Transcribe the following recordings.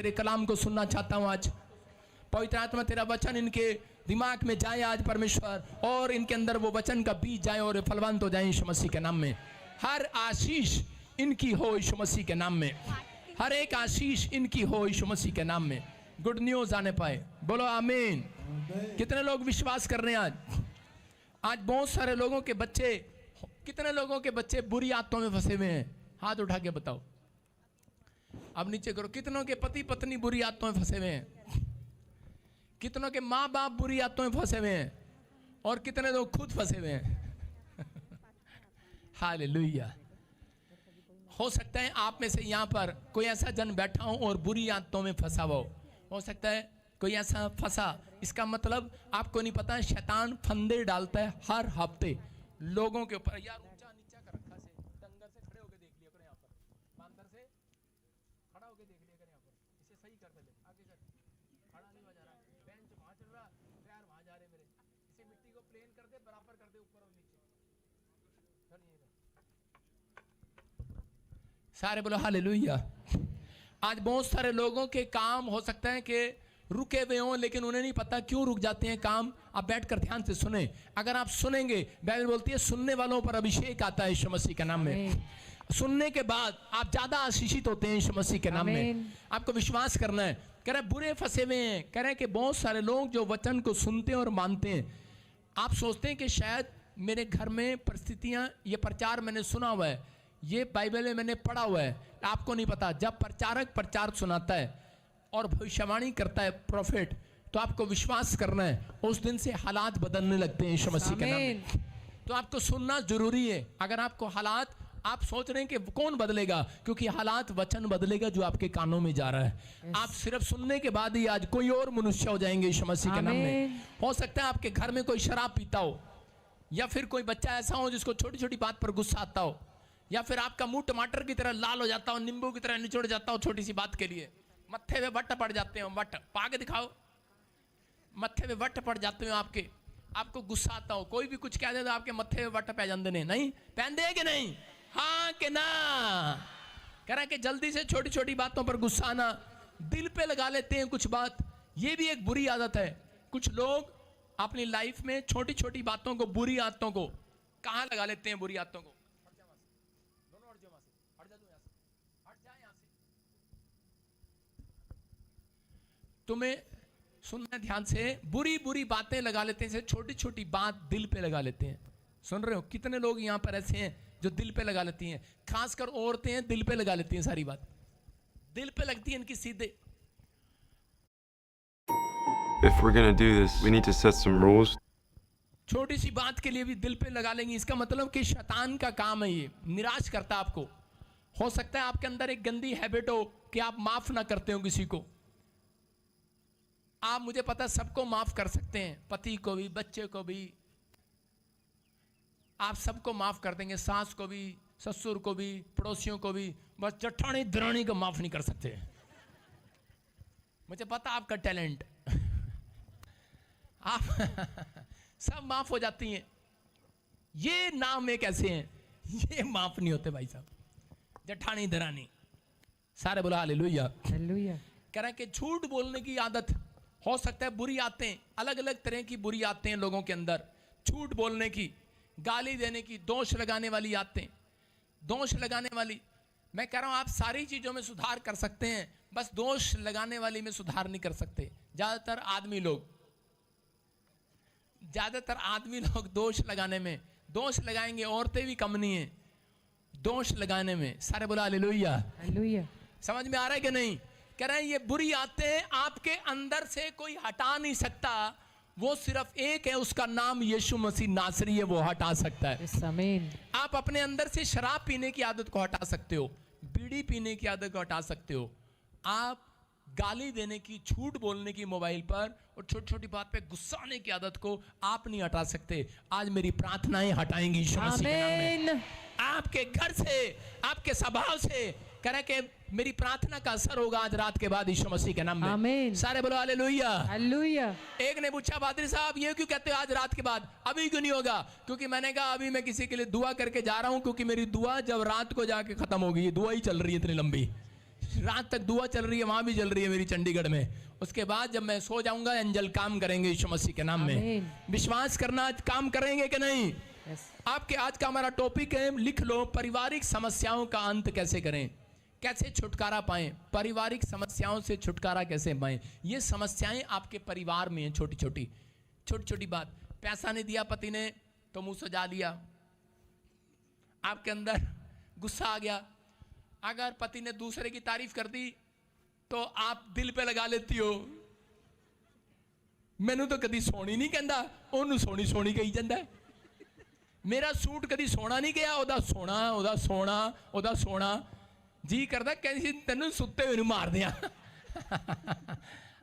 तेरे कलाम को सुनना चाहता हूँ आज। पवित्र आत्मा तेरा वचन इनके दिमाग में जाए आज परमेश्वर, और इनके अंदर वो वचन का बीज जाए और फलवंत हो जाए यीशु मसीह के नाम में। हर आशीष इनकी हो यीशु मसीह के नाम में, हर एक आशीष इनकी हो यीशु मसीह के नाम में। गुड न्यूज आने पाए, बोलो आमीन। कितने लोग विश्वास कर रहे हैं आज बहुत सारे लोगों के बच्चे, कितने लोगों के बच्चे बुरी आदतों में फंसे हुए हैं? हाथ उठा के बताओ। अब नीचे करो। कितनों के पति पत्नी बुरी आदतों में फंसे हुए हैं? कितनों के माँ बाप बुरी आदतों में फंसे हुए हैं? और कितने लोग खुद फंसे हुए हैं? हालेलुया। हो सकता है आप में से यहाँ पर कोई ऐसा जन बैठा हो और बुरी आदतों में फंसा हो सकता है कोई ऐसा फंसा। इसका मतलब आपको नहीं पता, शैतान फंदे डालता है हर हफ्ते लोगों के ऊपर। यार ऊंचा नीचा कर रखा से, डंगर से खड़े होके देख लिया करो, यहाँ पर बांदर से खड़ा होके देख लिया कर, यहाँ पर इसे सही कर दे। आगे कर, खड़ा नहीं हो जा रहा, बेंच वहां चल रहा, पैर वहां जा रहे मेरे, इसे मिट्टी को प्लेन कर दे, बराबर कर दे ऊपर और नीचे। सारे बोलो हालेलुया। आज बहुत सारे लोगों के काम हो सकता है कि रुके हुए हों, लेकिन उन्हें नहीं पता क्यों रुक जाते हैं काम। आप बैठकर ध्यान से सुने। अगर आप सुनेंगे, बाइबल बोलती है सुनने वालों पर अभिषेक आता है यीशु मसीह के नाम में। सुनने के बाद आप ज्यादा आशीषित होते हैं यीशु मसीह के नाम में। आपको विश्वास करना है। कह रहे बुरे फंसे हुए हैं, कह रहे कि बहुत सारे लोग जो वचन को सुनते हैं और मानते हैं। आप सोचते हैं कि शायद मेरे घर में परिस्थितियां, ये प्रचार मैंने सुना हुआ है, ये बाइबल में मैंने पढ़ा हुआ है। आपको नहीं पता, जब प्रचारक प्रचार सुनाता है और भविष्यवाणी करता है प्रोफेट, तो आपको विश्वास करना है उस दिन से हालात बदलने लगते हैं यीशु मसीह के नाम में। तो आपको सुनना जरूरी है। अगर आपको हालात, आप सोच रहे हैं कि कौन बदलेगा, क्योंकि हालात वचन बदलेगा जो आपके कानों में जा रहा है। आप सिर्फ सुनने के बाद ही आज कोई और मनुष्य हो जाएंगे यीशु मसीह के नाम में। हो सकता है आपके घर में कोई शराब पीता हो, या फिर कोई बच्चा ऐसा हो जिसको छोटी छोटी बात पर गुस्सा आता हो, या फिर आपका मुंह टमाटर की तरह लाल हो जाता हो, नींबू की तरह निचोड़ जाता हो छोटी सी बात के लिए। मत्थे में वट पड़ जाते हो, वट पाके दिखाओ, मत्थे में वट पड़ जाते हो आपके, आपको गुस्सा आता हो, कोई भी कुछ कह दे तो आपके मत्थे में वट पै जाते ने, नहीं पहन दे कि नहीं? हाँ कि ना? कह रहा कि जल्दी से छोटी छोटी बातों पर गुस्सा आना, दिल पे लगा लेते हैं कुछ बात। ये भी एक बुरी आदत है। कुछ लोग अपनी लाइफ में छोटी छोटी बातों को, बुरी आदतों को कहाँ लगा लेते हैं? बुरी आदतों को तुम्हें सुनना ध्यान से, बुरी बुरी बातें लगा लेते हैं, छोटी छोटी बात दिल पे लगा लेते हैं। सुन रहे हो? कितने लोग यहाँ पर ऐसे हैं जो दिल पे लगा लेती हैं? खासकर औरतें हैं, दिल पे लगा लेती हैं, सारी बात दिल पे लगती है इनकी सीधे। If we're gonna do this, we need to set some rules. छोटी सी बात के लिए भी दिल पे लगा लेंगे। इसका मतलब कि शैतान का काम है, ये निराश करता है आपको। हो सकता है आपके अंदर एक गंदी हैबिट हो कि आप माफ ना करते हो किसी को। आप, मुझे पता, सबको माफ कर सकते हैं, पति को भी, बच्चे को भी, आप सबको माफ कर देंगे, सास को भी, ससुर को भी, पड़ोसियों को भी, बस जठानी दरानी को माफ नहीं कर सकते। मुझे पता आपका टैलेंट आप सब माफ हो जाती हैं। ये नाम एक ऐसे हैं, ये माफ नहीं होते भाई साहब, जठानी दरानी। सारे बोला हालेलुया। हालेलुया। कह रहे हैं कि झूठ बोलने की आदत, हो सकता है बुरी आदतें, अलग अलग तरह की बुरी आदतें हैं लोगों के अंदर। झूठ बोलने की, गाली देने की, दोष लगाने वाली आदतें, दोष लगाने वाली। मैं कह रहा हूं आप सारी चीजों में सुधार कर सकते हैं, बस दोष लगाने वाली में सुधार नहीं कर सकते। ज्यादातर आदमी लोग दोष लगाने में, दोष लगाएंगे। औरतें भी कम नहीं है दोष लगाने में। सारे बोला हालेलुया। हालेलुया। समझ में आ रहा है कि नहीं? कह रहे हैं ये बुरी आदतें आपके अंदर से कोई हटा नहीं सकता, वो सिर्फ एक है, उसका नाम यीशु मसीह नासरी है, वो हटा सकता है। आमीन। आप अपने अंदर से शराब पीने की आदत को हटा सकते हो, बीड़ी पीने की आदत को हटा सकते हो, आप गाली देने की, झूठ बोलने की मोबाइल पर, और छोटी छोटी बात पे गुस्सा आने की आदत को आप नहीं हटा सकते। आज मेरी प्रार्थनाएं हटाएंगी यीशु मसीह के नाम में। आपके घर से, आपके स्वभाव से, कह रहे कि मेरी प्रार्थना का असर होगा आज रात के बाद यीशु मसीह के नाम में। आमीन। सारे बोलो हालेलुया। हालेलुया। एक ने पूछा, पादरी साहब ये क्यों कहते हो आज रात के बाद, अभी क्यों नहीं होगा? क्योंकि मैंने कहा अभी मैं किसी के लिए दुआ करके जा रहा हूं, क्योंकि मेरी दुआ जब रात को जाके खत्म होगी, ये दुआ ही चल रही है इतनी लंबी। रात तक दुआ चल रही है, वहां भी चल रही है मेरी चंडीगढ़ में। उसके बाद जब मैं सो जाऊंगा एंजल काम करेंगे यीशु मसीह के नाम में। आमीन। विश्वास करना, आज काम करेंगे कि नहीं? यस। आपके आज का हमारा टॉपिक है, लिख लो, पारिवारिक समस्याओं का अंत कैसे करें, कैसे छुटकारा पाएं, पारिवारिक समस्याओं से छुटकारा कैसे पाएं। ये समस्याएं आपके परिवार में हैं, छोटी छोटी बात। पैसा नहीं दिया पति ने तो मुंह सजा लिया, आपके अंदर गुस्सा आ गया। अगर पति ने दूसरे की तारीफ कर दी तो आप दिल पे लगा लेती हो, मैनू तो कदी सोनी नहीं कहता, ओनू सोनी सोनी कही ਜਾਂਦਾ है। मेरा सूट कदी सोना नहीं गया, ओदा सोना ओदा सोना ओदा सोना जी करता कैसी तेन सुते हुए मार दिया।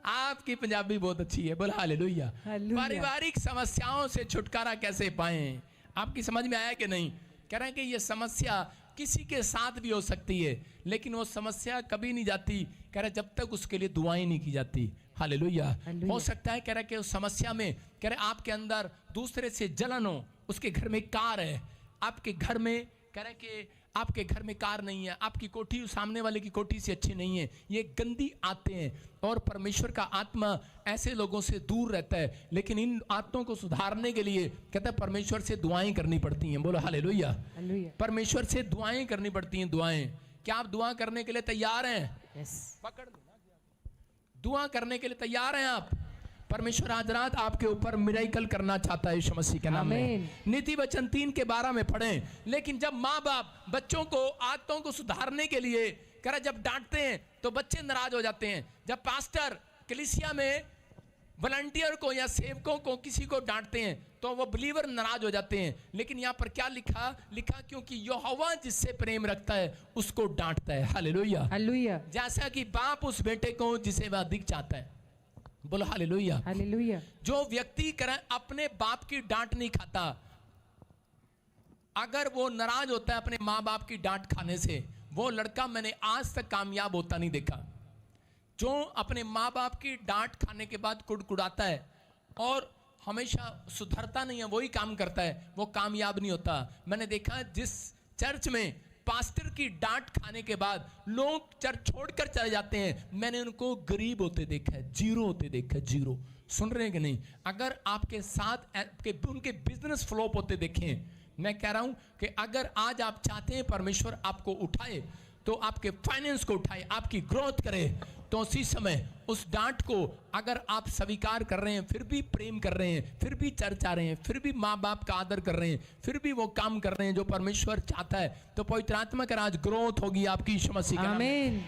आपकी पंजाबी बहुत अच्छी है, बोल हालेलुया। हालेलुया। पारिवारिक समस्याओं से छुटकारा कैसे पाएं, आपकी समझ में आया कि नहीं? कह रहे हैं कि ये समस्या किसी के साथ भी हो सकती है, लेकिन वो समस्या कभी नहीं जाती, कह रहे जब तक उसके लिए दुआएं नहीं की जाती। हालेलुया। हालेलुया। हो सकता है कह रहे कि उस समस्या में कह रहे आपके अंदर दूसरे से जलन हो, उसके घर में कार है, आपके घर में कह रहे कि आपके घर में कार नहीं है, आपकी कोठी सामने वाले की कोठी से अच्छी नहीं है। ये गंदी आते हैं और परमेश्वर का आत्मा ऐसे लोगों से दूर रहता है, लेकिन इन आत्मों को सुधारने के लिए कहता है परमेश्वर से दुआएं करनी पड़ती हैं। बोलो हालेलुया। हालेलुया। परमेश्वर से दुआएं करनी पड़ती हैं। दुआएं, क्या आप दुआ करने के लिए तैयार हैं? यस। पकड़ लो ना, दुआ करने के लिए तैयार हैं आप? परमेश्वर आज रात आपके ऊपर मिरेकल करना चाहता है यीशु मसीह के नाम में। आमीन। नीति वचन 3:12 में पढ़ें। लेकिन जब माँ बाप बच्चों को आदतों को सुधारने के लिए कह रहा जब डांटते हैं तो बच्चे नाराज हो जाते हैं। जब पास्टर कलीसिया में वॉलंटियर को या सेवकों को किसी को डांटते हैं तो वो बिलीवर नाराज हो जाते हैं। लेकिन यहाँ पर क्या लिखा क्योंकि यहोवा जिससे प्रेम रखता है उसको डांटता है। हालेलुया। हालेलुया। जैसा कि बाप उस बेटे को जिसे वह अधिक चाहता है। बोलो हालेलुया। हालेलुया। जो व्यक्ति करे अपने बाप की डांट नहीं खाता, अगर वो नाराज होता है अपने माँ बाप की डांट खाने से, वो लड़का मैंने आज तक कामयाब होता नहीं देखा। जो अपने माँ बाप की डांट खाने के बाद कुड़कुड़ाता है और हमेशा सुधरता नहीं है, वही काम करता है, वो कामयाब नहीं होता। मैंने देखा जिस चर्च में पास्टर की डांट खाने के बाद लोग चर्च छोड़कर चले जाते हैं, मैंने उनको गरीब होते देखा है, जीरो होते देखा है, जीरो। सुन रहे हैं कि नहीं? अगर आपके साथ उनके बिजनेस फ्लॉप होते देखें, मैं कह रहा हूं कि अगर आज आप चाहते हैं परमेश्वर आपको उठाए तो आपके फाइनेंस को उठाए, आपकी ग्रोथ करे, तो उसी समय उस डांट को अगर आप स्वीकार कर रहे हैं, फिर भी प्रेम कर रहे हैं, फिर भी चर्च आ रहे हैं, फिर भी माँ बाप का आदर कर रहे हैं, फिर भी वो काम कर रहे हैं जो परमेश्वर चाहता है, तो पवित्र आत्मा का राज ग्रोथ होगी आपकी यीशु मसीह के नाम में। आमीन।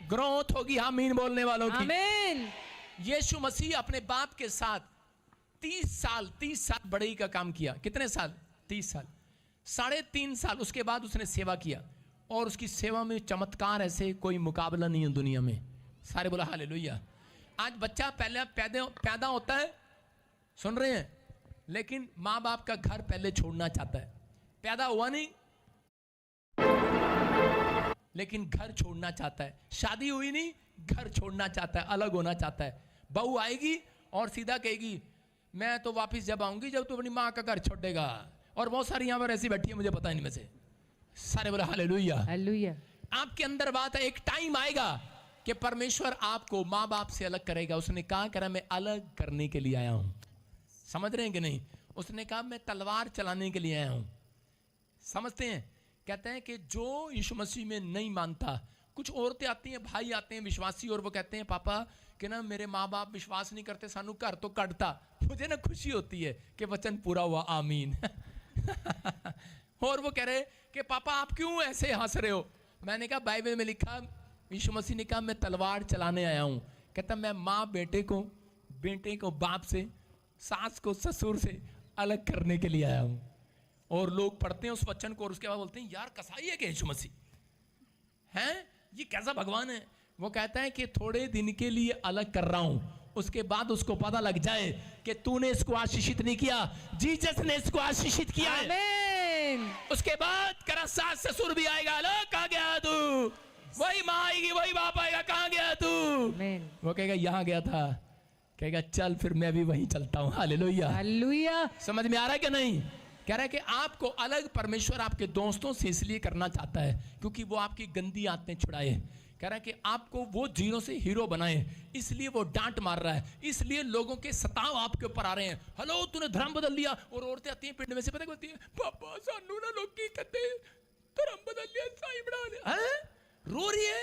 ग्रोथ होगी आमीन बोलने वालों की। आमीन। यीशु मसीह अपने बाप के साथ 30 साल बढ़ई का काम किया। कितने साल? 30 साल। 3.5 साल उसके बाद उसने सेवा किया और उसकी सेवा में चमत्कार ऐसे कोई मुकाबला नहीं है दुनिया में। सारे बोला हालेलुया। आज बच्चा पहले पैदा होता है, सुन रहे हैं, लेकिन माँ बाप का घर पहले छोड़ना चाहता है। पैदा हुआ नहीं लेकिन घर छोड़ना चाहता है। शादी हुई नहीं, घर छोड़ना चाहता है, अलग होना चाहता है। बहू आएगी और सीधा कहेगी मैं तो वापस जब आऊंगी जब तू अपनी माँ का घर छोड़ेगा। और बहुत सारी यहाँ पर ऐसी बैठी है, मुझे पता नहीं में से। सारे बोला हालेलुया। हालेलुया। आपके अंदर बात है, एक टाइम आएगा कि परमेश्वर आपको माँ बाप से अलग करेगा। उसने कहा करा मैं अलग करने के लिए आया हूं। समझ रहे हैं कि नहीं? उसने कहा मैं तलवार चलाने के लिए आया हूं। समझते हैं? कहते हैं कि जो यीशु मसीह में नहीं मानता, कुछ औरतें आती हैं, भाई आते हैं विश्वासी, और वो कहते हैं पापा कि ना मेरे माँ बाप विश्वास नहीं करते, सानू घर तो कटता। मुझे ना खुशी होती है कि वचन पूरा हुआ, आमीन। और वो कह रहे कि पापा आप क्यों ऐसे हंस रहे हो? मैंने कहा बाइबल में लिखा, यीशु मसीह ने कहा मैं तलवार चलाने आया हूँ। कहता मैं माँ बेटे को बाप से, सास को ससुर से अलग करने के लिए आया हूँ। और लोग पढ़ते हैं उस वचन को और उसके बाद बोलते हैं यार कसाई है क्या यीशु मसीह हैं, ये कैसा भगवान है? वो कहता है कि थोड़े दिन के लिए अलग कर रहा हूँ, उसके बाद उसको पता लग जाए कि तूने इसको आशीषित नहीं किया, जीसस ने इसको आशीषित किया है। आमीन। उसके बाद करा सास ससुर भी आएगा, अलग कहाँ गया तू? वही माँ आएगी, वही बाप आएगा, कहाँ गया तू? आमीन। वो कहेगा यहाँ गया था, कहेगा चल फिर मैं भी वहीं चलता हूँ। हालेलुया। हालेलुया। समझ में आ रहा है कि नहीं? कह रहा है कि आपको अलग परमेश्वर आपके दोस्तों से इसलिए करना चाहता है क्योंकि वो आपकी गंदी आदतें छुड़ाए। कह रहा है कि आपको वो जीरो से हीरो बनाए, इसलिए वो डांट मार रहा है, इसलिए लोगों के सताव आपके ऊपर आ रहे हैं। हेलो तूने धर्म बदल लिया, और औरतें आती हैं पिंड में से, पता बोलती है पापा सानू ना लोग की कहते धर्म बदल लिया, साईं बना लिया, रो रही है।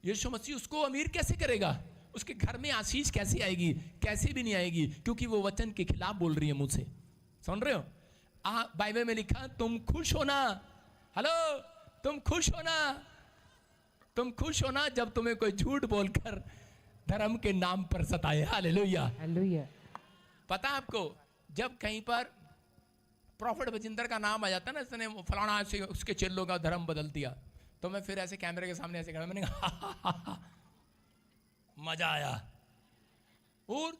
यीशु मसीह उसको अमीर कैसे करेगा, उसके घर में आशीष कैसे आएगी, कैसे भी नहीं आएगी, क्योंकि वो वचन के खिलाफ बोल रही है मुझसे। सुन रहे हो? बाइबल में लिखा तुम खुश होना, हेलो तुम खुश होना, तुम खुश होना जब तुम्हें कोई झूठ बोलकर धर्म के नाम पर सताए। Hallelujah, hallelujah. पता आपको जब कहीं पर प्रॉफिट बजिंदर का नाम आ जाता है ना, इसने फलाना से उसके चेलों का धर्म बदल दिया, तो मैं फिर ऐसे कैमरे के सामने ऐसे खड़ा, मैंने कहा मजा आया। और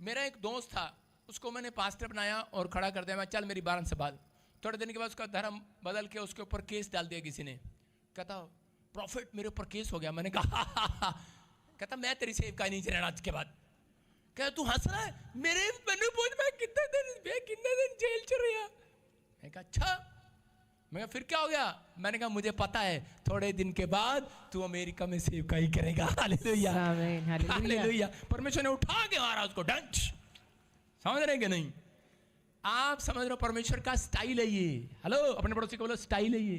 मेरा एक दोस्त था, उसको मैंने पास्टर बनाया और खड़ा कर दिया, मैं चल मेरी 12 से बाद। थोड़े दिन के बाद उसका धर्म बदल के उसके ऊपर केस डाल दिया किसी ने, कहता प्रॉफिट मेरे ऊपर केस हो गया। मैंने कहा कहता मैं तेरी सेव का नहीं रहना आज के बाद। क्या तू हंस रहा है? मैंने पूछ मैं कितने दिन जेल च रहा। मैं कहा अच्छा। मैं कहा फिर क्या हो गया? मैंने कहा मुझे पता है थोड़े दिन के बाद तू अमेरिका में सेव का ही करेगा। हालेलुया, आमीन, हालेलुया। हालेलुया। परमेश्वर ने उठा के मारा उसको, डंच। समझ रहे हैं कि नहीं? आप समझ रहे हो परमेश्वर का स्टाइल है ये। हेलो अपने पड़ोसी को बोलो स्टाइल है ये।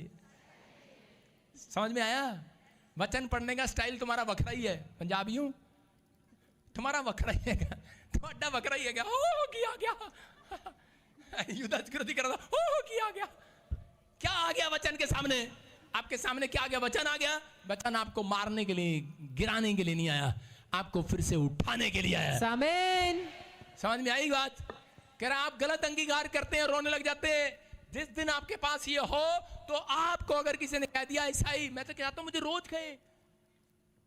समझ में आया? वचन पढ़ने का स्टाइल तुम्हारा वखरा ही है। पंजाबियों तुम्हारा वखरा ही है, तुम्हारा वखरा ही है क्या? हो किया गया युद्ध कर रहा था, हो किया गया। क्या आ गया वचन के सामने? आपके सामने क्या आ गया? वचन आ गया। वचन आपको मारने के लिए, गिराने के लिए नहीं आया, आपको फिर से उठाने के लिए आया। आमीन। समझ में आई बात? कह रहा आप गलत अंगीकार करते हैं, रोने लग जाते हैं। जिस दिन आपके पास ये हो तो आपको अगर किसी ने कह दिया ईसाई, मैं तो कहता हूं मुझे रोज कहे,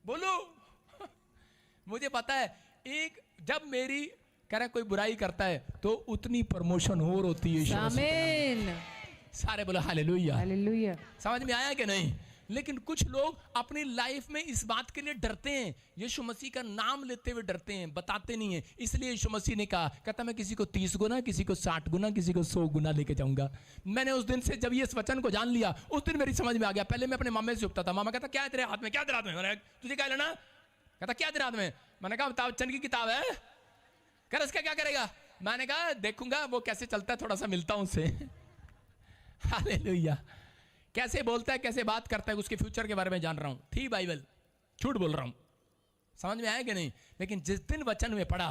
बोलो मुझे पता है एक जब मेरी कह रहा कोई बुराई करता है तो उतनी प्रमोशन और होती है। आमीन। सारे बोलो हालेलुया, हालेलुया। समझ में आया कि नहीं? लेकिन कुछ लोग अपनी लाइफ में इस बात के लिए डरते हैं, यीशु मसीह का नाम लेते हुए डरते हैं, बताते नहीं है। इसलिए यीशु मसीह ने कहा, कहता मैं किसी को 30 गुना, किसी को 60 गुना, किसी को 100 गुना लेके जाऊंगा। मैंने उस दिन से जब ये इस वचन को जान लिया, उस दिन मेरी समझ में आ गया। पहले मैं अपने मामे से उठता था, मामा कहता क्या है तेरे हाथ में, क्या तेरे हाथ में? मैंने तुझे क्या लेना? कहता क्या तेरे हाथ में? मैंने कहा अमिताभ बच्चन की किताब है। कह रहा इसका क्या करेगा? मैंने कहा देखूंगा वो कैसे चलता है, थोड़ा सा मिलता हूं उससे। हालेलुया। कैसे बोलता है, कैसे बात करता है, उसके फ्यूचर के बारे में जान रहा हूं। थी बाइबल, झूठ बोल रहा हूं। समझ में आया कि नहीं? लेकिन जिस दिन वचन में पढ़ा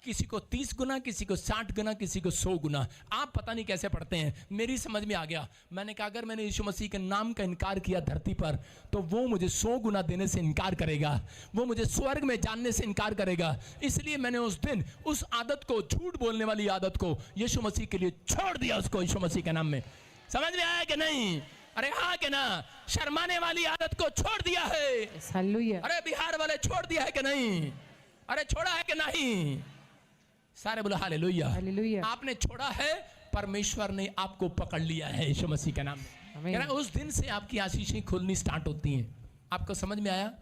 किसी को 30 गुना, किसी को 60 गुना, किसी को 100 गुना, आप पता नहीं कैसे पढ़ते हैं, मेरी समझ में आ गया। मैंने कहा अगर मैंने यीशु मसीह के नाम का इनकार किया धरती पर, तो वो मुझे 100 गुना देने से इनकार करेगा, वो मुझे स्वर्ग में जानने से इनकार करेगा। इसलिए मैंने उस दिन उस आदत को, झूठ बोलने वाली आदत को यीशु मसीह के लिए छोड़ दिया, उसको यीशु मसीह के नाम में। समझ में आया कि नहीं? अरे हाँ कि ना? शर्माने वाली आदत को छोड़ दिया है। हालेलुया। अरे बिहार वाले छोड़ दिया है कि नहीं? अरे छोड़ा है कि नहीं? सारे बोलो हालेलुया, हालेलुया। आपने छोड़ा है, परमेश्वर ने आपको पकड़ लिया है यीशु मसीह के नाम में। आमीन। उस दिन से आपकी आशीषें खुलनी स्टार्ट होती हैं। आपको समझ में आया?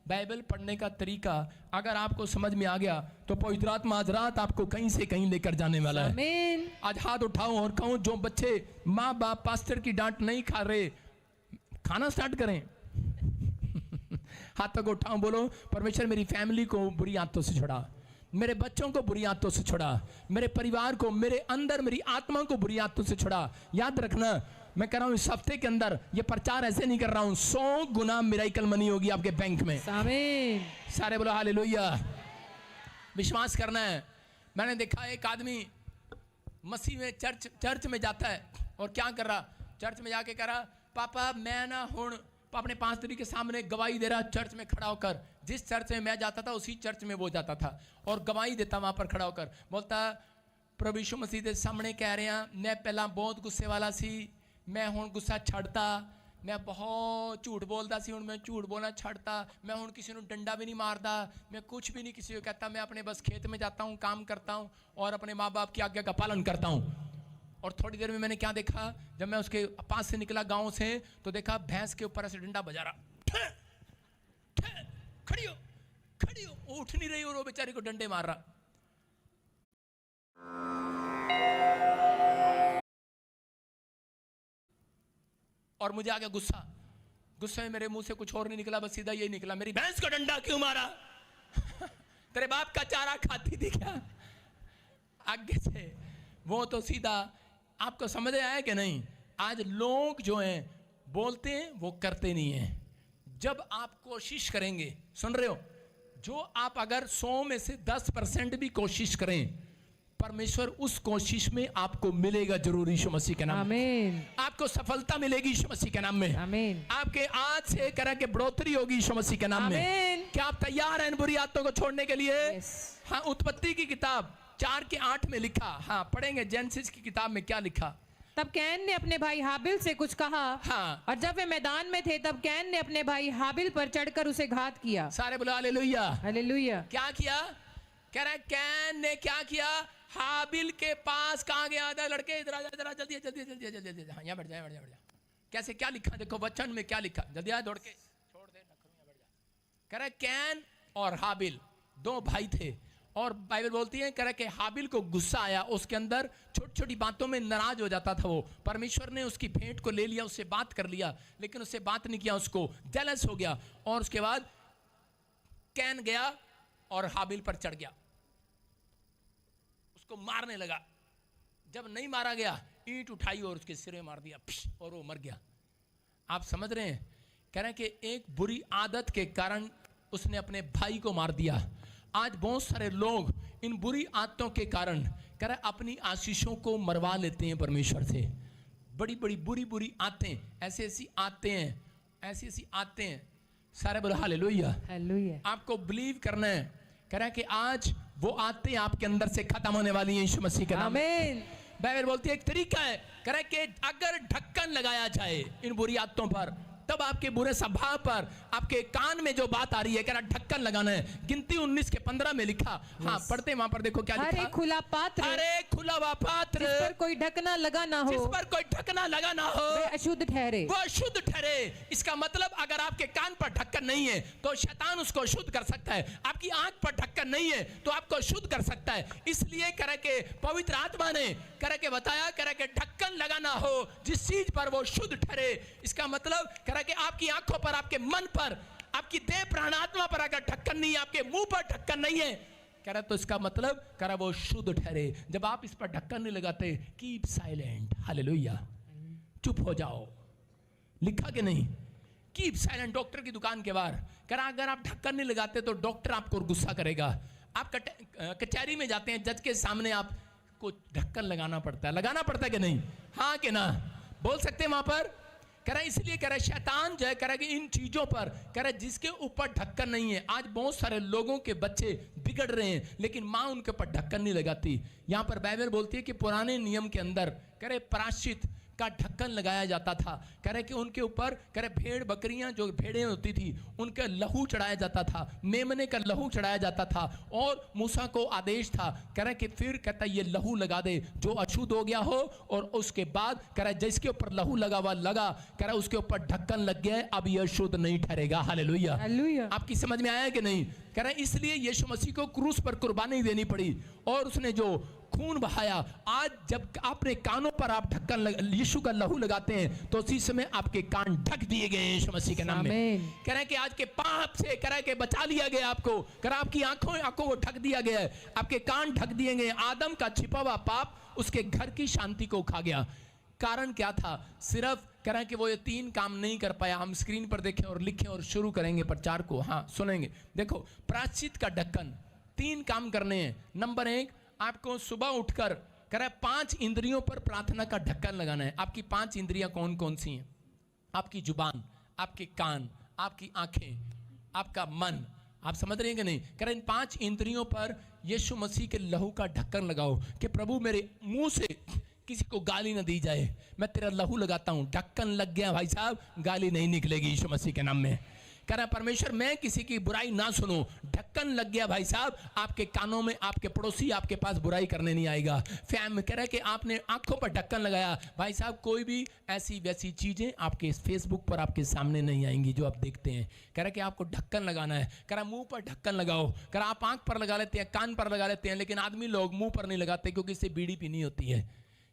बाइबल पढ़ने का तरीका अगर आपको समझ में आ गया तो पवित्र आत्मा आज रात आपको कहीं से कहीं लेकर जाने वाला है। आमीन। आज हाथ उठाओ और कहूं जो बच्चे माँ बाप पास्टर की डांट नहीं खा रहे, खाना स्टार्ट करें। हाथ तक उठाओ, बोलो परमेश्वर मेरी फैमिली को बुरी आदतों से छुड़ा, मेरे बच्चों को बुरी आदतों से छुड़ा, मेरे परिवार को, मेरे अंदर मेरी आत्मा को बुरी आदतों से छुड़ा। याद रखना मैं कह रहा हूं इस हफ्ते के अंदर ये प्रचार ऐसे नहीं कर रहा हूं, 100 गुना मिरेकल मनी होगी आपके बैंक में। आमीन। सारे बोलो हालेलुया। विश्वास करना है। मैंने देखा एक आदमी मसीह में चर्च में जाता है और क्या कर रहा, चर्च में जाके कह रहा पापा मैं ना हुण अपने 5 तरीके के सामने गवाही दे रहा चर्च में खड़ा होकर। जिस चर्च में मैं जाता था उसी चर्च में वो जाता था और गवाही देता वहां पर खड़ा होकर। बोलता प्रभु यीशु मसीह के सामने कह रहे हैं मैं पहला बहुत गुस्से वाला सी, मैं हुण गुस्सा छड़ता, मैं बहुत झूठ बोलता सी, हुण मैं झूठ बोलना छड़ता, मैं हुण किसी को डंडा भी नहीं मारता, मैं कुछ भी नहीं किसी को कहता, मैं अपने बस खेत में जाता हूँ, काम करता हूँ और अपने माँ बाप की आज्ञा का पालन करता हूँ। और थोड़ी देर में मैंने क्या देखा, जब मैं उसके पास से निकला गांव से तो देखा भैंस के ऊपर ऐसे डंडा बजा रहा, ठे, ठे, खड़ी हो, खड़ी हो, वो उठ नहीं रही और वो बेचारी को डंडे मार रहा। और मुझे आ गया गुस्सा, गुस्से में मेरे मुंह से कुछ और नहीं निकला, बस सीधा यही निकला, मेरी भैंस को डंडा क्यों मारा? तेरे बाप का चारा खाती थी क्या? आगे से वो तो सीधा, आपको समझ आया कि नहीं? आज लोग जो हैं बोलते हैं वो करते नहीं हैं। जब आप कोशिश करेंगे, सुन रहे हो, जो आप अगर 100 में से 10% भी कोशिश करें, परमेश्वर उस कोशिश में आपको मिलेगा जरूर यीशु मसीह के नाम में। आमीन आपको सफलता मिलेगी यीशु मसीह के नाम में। आमीन आपके आज से करा के बढ़ोतरी होगी यीशु मसीह के नाम में। आमीन। क्या आप तैयार हैं इन बुरी आदतों को छोड़ने के लिए? Yes. हाँ, उत्पत्ति की किताब 4:8 में लिखा, हाँ पढ़ेंगे, जेनेसिस की किताब में क्या लिखा? तब कैन ने अपने भाई हाबिल से कुछ कहा, हाँ। और जब वे मैदान में थे तब कैन ने अपने भाई हाबिल पर चढ़कर उसे घात किया। सारे बोलो हालेलुया। हालेलुया। क्या किया? कह रहा है कैन ने क्या किया? हाबिल के पास कहाँ गया? इधर लड़के, इधर आ जा, इधर आ, जल्दी जल्दी जल्दी जल्दी जल्दी, हाँ यहाँ बैठ जा, बैठ जा, बैठ जा। कैसे क्या लिखा देखो वचन में, क्या लिखा? जल्दी आ, दौड़ के छोड़ दे, बैठ जा। कह रहा है कैन और हाबिल 2 भाई थे, और बाइबल बोलती है कह रहा है कि हाबिल को गुस्सा आया, उसके अंदर छोटी छोटी बातों में नाराज हो जाता था वो। परमेश्वर ने उसकी भेंट को ले लिया, उससे बात कर लिया, लेकिन उससे बात नहीं किया, उसको जेलस हो गया, और उसके बाद कैन गया और हाबिल पर चढ़ गया, उसको मारने लगा। जब नहीं मारा गया, ईंट उठाई और उसके सिर में मार दिया, और वो मर गया। आप समझ रहे हैं? कह रहे हैं कि एक बुरी आदत के कारण उसने अपने भाई को मार दिया। आज बहुत सारे लोग इन बुरी आदतों के कारण कह रहे अपनी आशीषों को मरवा लेते हैं परमेश्वर से। बड़ी बड़ी बुरी बुरी आदतें, ऐसी ऐसी आदतें हैं, ऐसी ऐसी आदतें हैं। सारे बोलो हालेलुया। हालेलुया। आपको बिलीव करना है, कह रहा है कि आज वो आदतें आपके अंदर से खत्म होने वाली हैं यीशु मसीह के नाम में। आमीन। बाइबल बोलती है एक तरीका है, कह रहा है कि अगर ढक्कन लगाया जाए इन बुरी आदतों पर, तब आपके बुरे स्वभाव पर, आपके कान में जो बात आ रही है, कह रहा ढक्कन लगाना है। गिनती 19:15 में लिखा, हाँ पढ़ते वहां पर देखो क्या हर लिखा? एक खुला पात्र, हर एक खुला हुआ पात्र जिस पर कोई ढकना लगा ना हो, जिस पर कोई ढकना लगा ना हो, वे अशुद्ध ठहरे। वो शुद्ध ठहरे। इसका मतलब अगर आपके कान पर ढक्कन नहीं है तो शैतान उसको शुद्ध कर सकता है। आपकी आंख पर ढक्कन नहीं है तो आपको शुद्ध कर सकता है। इसलिए कह के पवित्र आत्मा ने कह के बताया, कह के ढक्कन लगाना हो जिस चीज पर वो शुद्ध ठहरे। इसका मतलब कह के आपकी आंखों पर, आपके मन पर, आपकी देह प्राण आत्मा पर अगर ढक्कन नहीं है, आपके मुंह पर ढक्कन नहीं है, कह रहा तो इसका मतलब कह रहा वो शुद्ध ठहरे। जब आप इस पर ढक्कन नहीं लगाते, कीप साइलेंट, हालेलुया, चुप हो जाओ। लिखा कि नहीं? Keep silent. डॉक्टर की दुकान के बाहर कह रहा अगर आप ढक्कन नहीं लगाते तो डॉक्टर आपको गुस्सा करेगा। आप कचहरी में जाते हैं, जज के सामने आपको ढक्कन लगाना पड़ता है कि नहीं? हाँ कि ना? बोल सकते हैं वहां पर? कह रहा इसलिए कह रहा शैतान जो है कह रहा कि इन चीजों पर कह रहा जिसके ऊपर ढक्कन नहीं है। आज बहुत सारे लोगों के बच्चे बिगड़ रहे हैं, लेकिन माँ उनके ऊपर ढक्कन नहीं लगाती। यहाँ पर बाइबल बोलती है कि पुराने नियम के अंदर कह रहे प्रायश्चित का ढक्कन लगाया जाता था। कह रहे कि उनके ऊपर कह रहे भेड़ बकरियां जो भेड़ें होती थी उनका लहू चढ़ाया जाता था, मेमने का लहू चढ़ाया जाता था, और मूसा को आदेश था कह रहे कि फिर कहता ये लहू लगा दे जो अशुद्ध हो गया हो, और उसके बाद कह रहा जिसके ऊपर लहू लगा हुआ लगा, कह रहा उसके ऊपर ढक्कन लग गया, अब यह शुद्ध नहीं ठहरेगा। हालेलुया। हालेलुया। आपकी समझ में आया कि नहीं? कह रहा इसलिए यीशु मसीह को क्रूस पर कुर्बानी देनी पड़ी, और उसने जो खून बहाया। आज जब अपने कानों पर आप ढक्कन यीशु का लहू लगाते हैं तो उसी समय आपके कान ढक दिए गए यीशु मसीह के नाम में। कह रहे हैं कि आज के पाप से कह रहा है कि बचा लिया गया आपको। कह रहा आपकी आंखों को ढक दिया गया है, आपके कान ढक दिए गए। आदम का छिपा हुआ पाप उसके घर की शांति को खा गया। कारण क्या था? सिर्फ कह रहा है कि वो ये 3 काम नहीं कर पाया। हम स्क्रीन पर देखें और लिखें और शुरू करेंगे प्रचार को। हाँ सुनेंगे। देखो प्रायश्चित का ढक्कन 3 काम करने हैं। नंबर 1, आपको सुबह उठकर कह रहा है 5 इंद्रियों पर प्रार्थना का ढक्कन लगाना है। आपकी 5 इंद्रियां कौन कौन सी हैं? आपकी जुबान, आपके कान, आपकी आंखें, आपका मन। आप समझ रहे हैं कि नहीं? कह रहे इन 5 इंद्रियों पर यीशु मसीह के लहू का ढक्कन लगाओ कि प्रभु मेरे मुंह से किसी को गाली ना दी जाए। मैं तेरा लहू लगाता हूं, ढक्कन लग गया भाई साहब, गाली नहीं निकलेगी यीशु मसीह के नाम में। कह रहा परमेश्वर मैं किसी की बुराई ना सुनूं, ढक्कन लग गया भाई साहब, आपके कानों में आपके पड़ोसी आपके पास बुराई करने नहीं आएगा। फैम कह रहा है कि आपने आंखों पर ढक्कन लगाया भाई साहब, कोई भी ऐसी वैसी चीजें आपके फेसबुक पर आपके सामने नहीं आएंगी जो आप देखते हैं। कह रहा कि आपको ढक्कन लगाना है। कह रहा मुंह पर ढक्कन लगाओ। कह रहा आप आंख पर लगा लेते हैं, कान पर लगा लेते हैं, लेकिन आदमी लोग मुंह पर नहीं लगाते क्योंकि इससे बीड़ी पीनी होती है,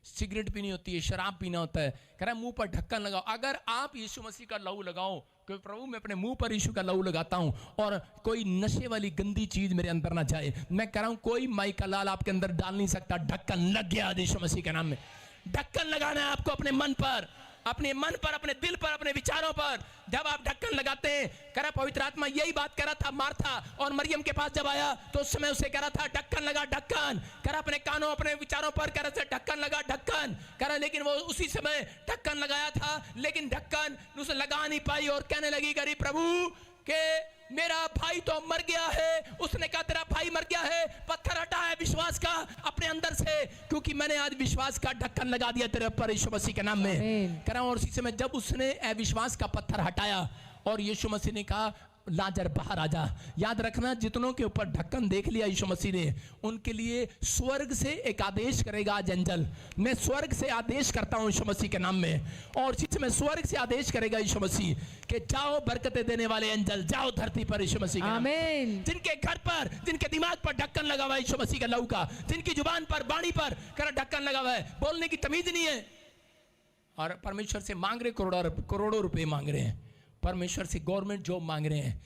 सिगरेट पीनी होती है, शराब पीना होता है। कह रहा है मुंह पर ढक्कन लगाओ। अगर आप यीशु मसीह का लहू लगाओ कि प्रभु मैं अपने मुंह पर यीशु का लहू लगाता हूं और कोई नशे वाली गंदी चीज मेरे अंदर ना जाए। मैं कह रहा हूं कोई माई का लाल आपके अंदर डाल नहीं सकता। ढक्कन लग गया यीशु मसीह के नाम में। ढक्कन लगाना है आपको अपने मन पर, अपने मन पर, अपने दिल पर, अपने विचारों पर। जब आप ढक्कन लगाते हैं, करा पवित्र आत्मा यही बात कह रहा था मार्था और मरियम के पास जब आया तो उस समय उसे कह रहा था ढक्कन लगा, ढक्कन करा अपने कानों, अपने विचारों पर कह रहा था ढक्कन लगा, ढक्कन करा। लेकिन वो उसी समय ढक्कन लगाया था, लेकिन ढक्कन उसे लगा नहीं पाई और कहने लगी गरीब प्रभु के मेरा भाई तो मर गया है। उसने कहा तेरा भाई मर गया है, पत्थर हटा है विश्वास का अपने अंदर से, क्योंकि मैंने आज विश्वास का ढक्कन लगा दिया तेरे ऊपर यीशु मसीह के नाम में। कह रहा हूं और उसी समय जब उसने अविश्वास का पत्थर हटाया और यीशु मसीह ने कहा लाजर बाहर आ जा। याद रखना जितनों के ऊपर ढक्कन देख लिया यीशु मसीह ने, उनके लिए स्वर्ग से एक आदेश करेगा आज एंजल। मैं स्वर्ग से आदेश करता हूं यीशु मसीह के नाम में, और इसी समय स्वर्ग से आदेश करेगा यीशु मसीह कि जाओ बरकतें देने वाले एंजल, जाओ धरती पर यीशु मसीह के नाम में। आमीन। जिनके घर पर, जिनके दिमाग पर ढक्कन लगा हुआ है यीशु मसीह के लहू का, जिनकी जुबान पर, बाणी पर कर ढक्कन लगा हुआ है, बोलने की तमीज नहीं है और परमेश्वर से मांग रहे करोड़ों रुपए मांग रहे हैं, परमेश्वर से गवर्नमेंट जॉब मांग रहे हैं,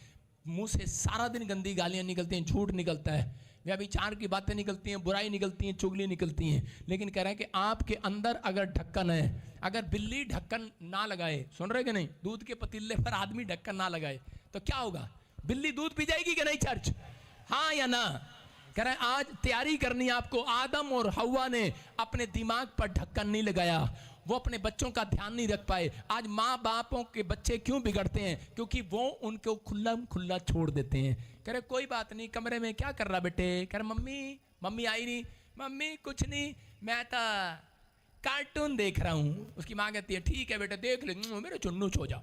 मुंह से सारा दिन गंदी गालियां निकलती हैं, झूठ निकलता है, व्यभिचार की बातें निकलती हैं, बुराई निकलती हैं, चुगली निकलती हैं, लेकिन कह रहे हैं कि आपके अंदर अगर ढक्कन है, अगर बिल्ली ढक्कन ना लगाए, सुन रहे कि नहीं, दूध के पतीले पर आदमी ढक्कन ना लगाए तो क्या होगा? बिल्ली दूध पी जाएगी कि नहीं चर्च? हाँ या ना? कह रहे हैं आज तैयारी करनी है आपको। आदम और हव्वा ने अपने दिमाग पर ढक्कन नहीं लगाया, वो अपने बच्चों का ध्यान नहीं रख पाए। आज माँ बापों के बच्चे क्यों बिगड़ते हैं? क्योंकि वो उनको खुला छोड़ देते हैं। कह रहे कोई बात नहीं, कमरे में क्या कर रहा बेटे? कह रहे मम्मी आई नहीं, मम्मी कुछ नहीं, मैं तो कार्टून देख रहा हूँ। उसकी माँ कहती है ठीक है बेटे देख ले, मेरे चुन्नू सो जाओ।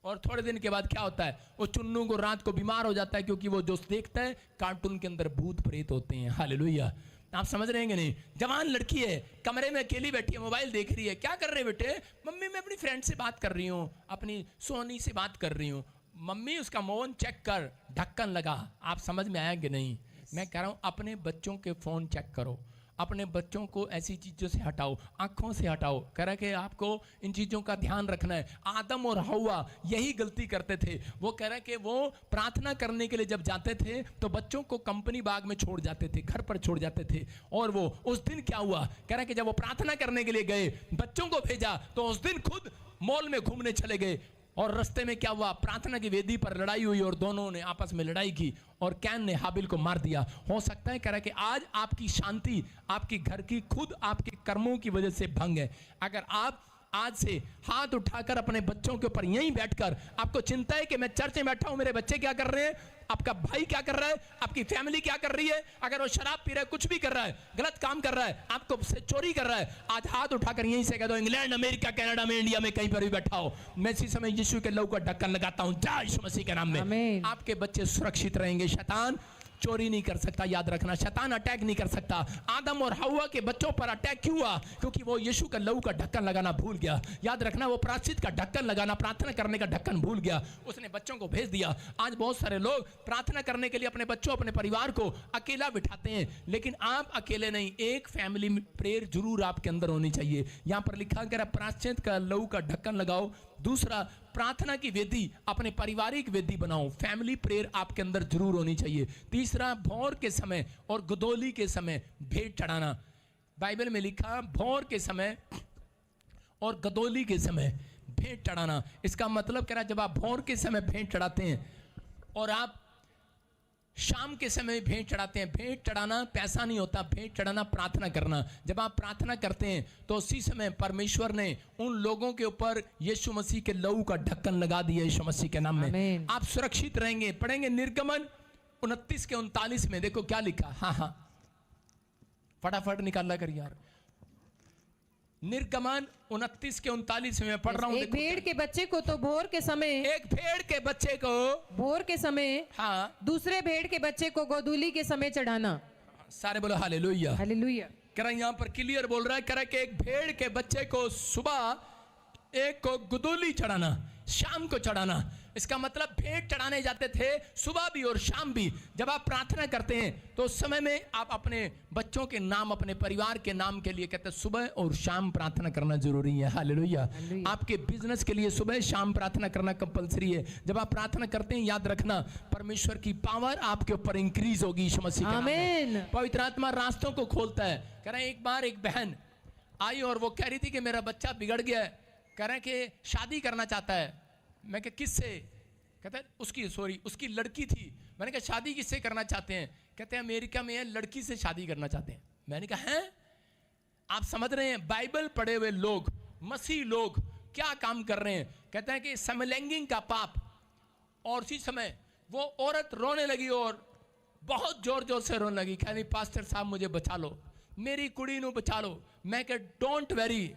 और थोड़े दिन के बाद क्या होता है, वो चुन्नू को रात को बीमार हो जाता है, क्योंकि वो जो देखता है कार्टून के अंदर भूत प्रेत होते हैं। हालेलुया, आप समझ रहे हैं कि नहीं? जवान लड़की है, कमरे में अकेली बैठी है, मोबाइल देख रही है। क्या कर रहे बेटे? मम्मी मैं अपनी फ्रेंड से बात कर रही हूँ, अपनी सोनी से बात कर रही हूँ। मम्मी उसका फोन चेक कर, ढक्कन लगा। आप समझ में आया कि नहीं? मैं कह रहा हूँ अपने बच्चों के फोन चेक करो, अपने बच्चों को ऐसी चीज़ों से हटाओ, आंखों से हटाओ। कह रहा है कि आपको इन चीज़ों का ध्यान रखना है। आदम और हव्वा यही गलती करते थे। वो कह रहा है कि वो प्रार्थना करने के लिए जब जाते थे तो बच्चों को कंपनी बाग में छोड़ जाते थे, घर पर छोड़ जाते थे। और वो उस दिन क्या हुआ, कह रहा है कि जब वो प्रार्थना करने के लिए गए, बच्चों को भेजा, तो उस दिन खुद मॉल में घूमने चले गए। और रास्ते में क्या हुआ, प्रार्थना की वेदी पर लड़ाई हुई और दोनों ने आपस में लड़ाई की और कैन ने हाबिल को मार दिया। हो सकता है कह रहा है कि आज आपकी शांति आपकी घर की खुद आपके कर्मों की वजह से भंग है। अगर आप आज से हाथ उठाकर अपने बच्चों के ऊपर यहीं बैठकर, आपको चिंता है कि मैं चर्च में बैठा हूं, मेरे बच्चे क्या कर रहे हैं, आपका भाई क्या कर रहा है, आपकी फैमिली क्या कर रही है, अगर वो शराब पी रहा है, कुछ भी कर रहा है, गलत काम कर रहा है, आपको चोरी कर रहा है, आज हाथ उठाकर यहीं से कह दो, इंग्लैंड, अमेरिका, कनाडा में, इंडिया में, कहीं पर भी बैठा हो, मैं इसी समय यीशु के लहू का ढक्कन लगाता हूं, जय यीशु मसीह के नाम में। आपके बच्चे सुरक्षित रहेंगे। शैतान चोरी नहीं कर सकता, याद रखना, शैतान अटैक नहीं कर सकता। आदम और हव्वा के बच्चों पर अटैक क्यों हुआ? क्योंकि वो यीशु का लहू का ढक्कन लगाना भूल गया। याद रखना, वो प्रायश्चित का ढक्कन लगाना, प्रार्थना करने का ढक्कन भूल गया, उसने बच्चों को भेज दिया। आज बहुत सारे लोग प्रार्थना करने के लिए अपने बच्चों, अपने परिवार को अकेला बिठाते हैं, लेकिन आप अकेले नहीं, एक फैमिली प्रेयर जरूर आपके अंदर होनी चाहिए। यहाँ पर लिखा गया प्रायश्चित का लहू का ढक्कन लगाओ। दूसरा, प्रार्थना की वेदी अपने पारिवारिक वेदी बनाओ, फैमिली प्रेयर आपके अंदर जरूर होनी चाहिए। तीसरा, भोर के समय और गदोली के समय भेंट चढ़ाना। बाइबल में लिखा भोर के समय और गदोली के समय भेंट चढ़ाना। इसका मतलब कह रहा है जब आप भोर के समय भेंट चढ़ाते हैं और आप शाम के समय भेंट चढ़ाते हैं, भेंट चढ़ाना पैसा नहीं होता, भेंट चढ़ाना प्रार्थना करना। जब आप प्रार्थना करते हैं तो उसी समय परमेश्वर ने उन लोगों के ऊपर यीशु मसीह के लहू का ढक्कन लगा दिया यीशु मसीह के नाम में। आप सुरक्षित रहेंगे। पढ़ेंगे निर्गमन 29 के 39 में, देखो क्या लिखा। हाँ फटाफट निकाला कर यार। निर्गमन 29 के 39 में पढ़ रहा हूं। एक भेड़ के बच्चे को तो भोर के समय, एक भेड़ के बच्चे को भोर के समय, हाँ, दूसरे भेड़ के बच्चे को गोधूली के समय चढ़ाना। सारे बोलो हालेलुया। हालेलुया। कह रहा यहाँ पर क्लियर बोल रहा है, कह रहा कि एक भेड़ के बच्चे को सुबह, एक को गुदूली चढ़ाना, शाम को चढ़ाना। इसका मतलब भेंट चढ़ाने जाते थे सुबह भी और शाम भी। जब आप प्रार्थना करते हैं तो उस समय में आप अपने बच्चों के नाम, अपने परिवार के नाम के लिए कहते हैं सुबह और शाम प्रार्थना करना जरूरी है। हालेलुया। आपके बिजनेस के लिए सुबह शाम प्रार्थना करना कंपलसरी है। जब आप प्रार्थना करते हैं याद रखना परमेश्वर की पावर आपके ऊपर इंक्रीज होगी यीशु मसीह के नाम में। पवित्र आत्मा रास्तों को खोलता है। कह रहे हैं एक बार एक बहन आई और वो कह रही थी कि मेरा बच्चा बिगड़ गया है, कह रहे हैं कि शादी करना चाहता है। मैं कहा किससे? कहता है उसकी लड़की थी। मैंने कहा शादी किससे करना चाहते हैं? कहते हैं अमेरिका में है, लड़की से शादी करना चाहते हैं। मैंने कहा हैं? आप समझ रहे हैं बाइबल पढ़े हुए लोग, मसीह लोग क्या काम कर रहे हैं? कहते हैं कि समलैंगिक का पाप। और उसी समय वो औरत रोने लगी और बहुत जोर जोर से रोने लगी, कह रही पास्टर साहब मुझे बचा लो, मेरी कुड़ी नू बचा लो। मैं कह डोंट वेरी,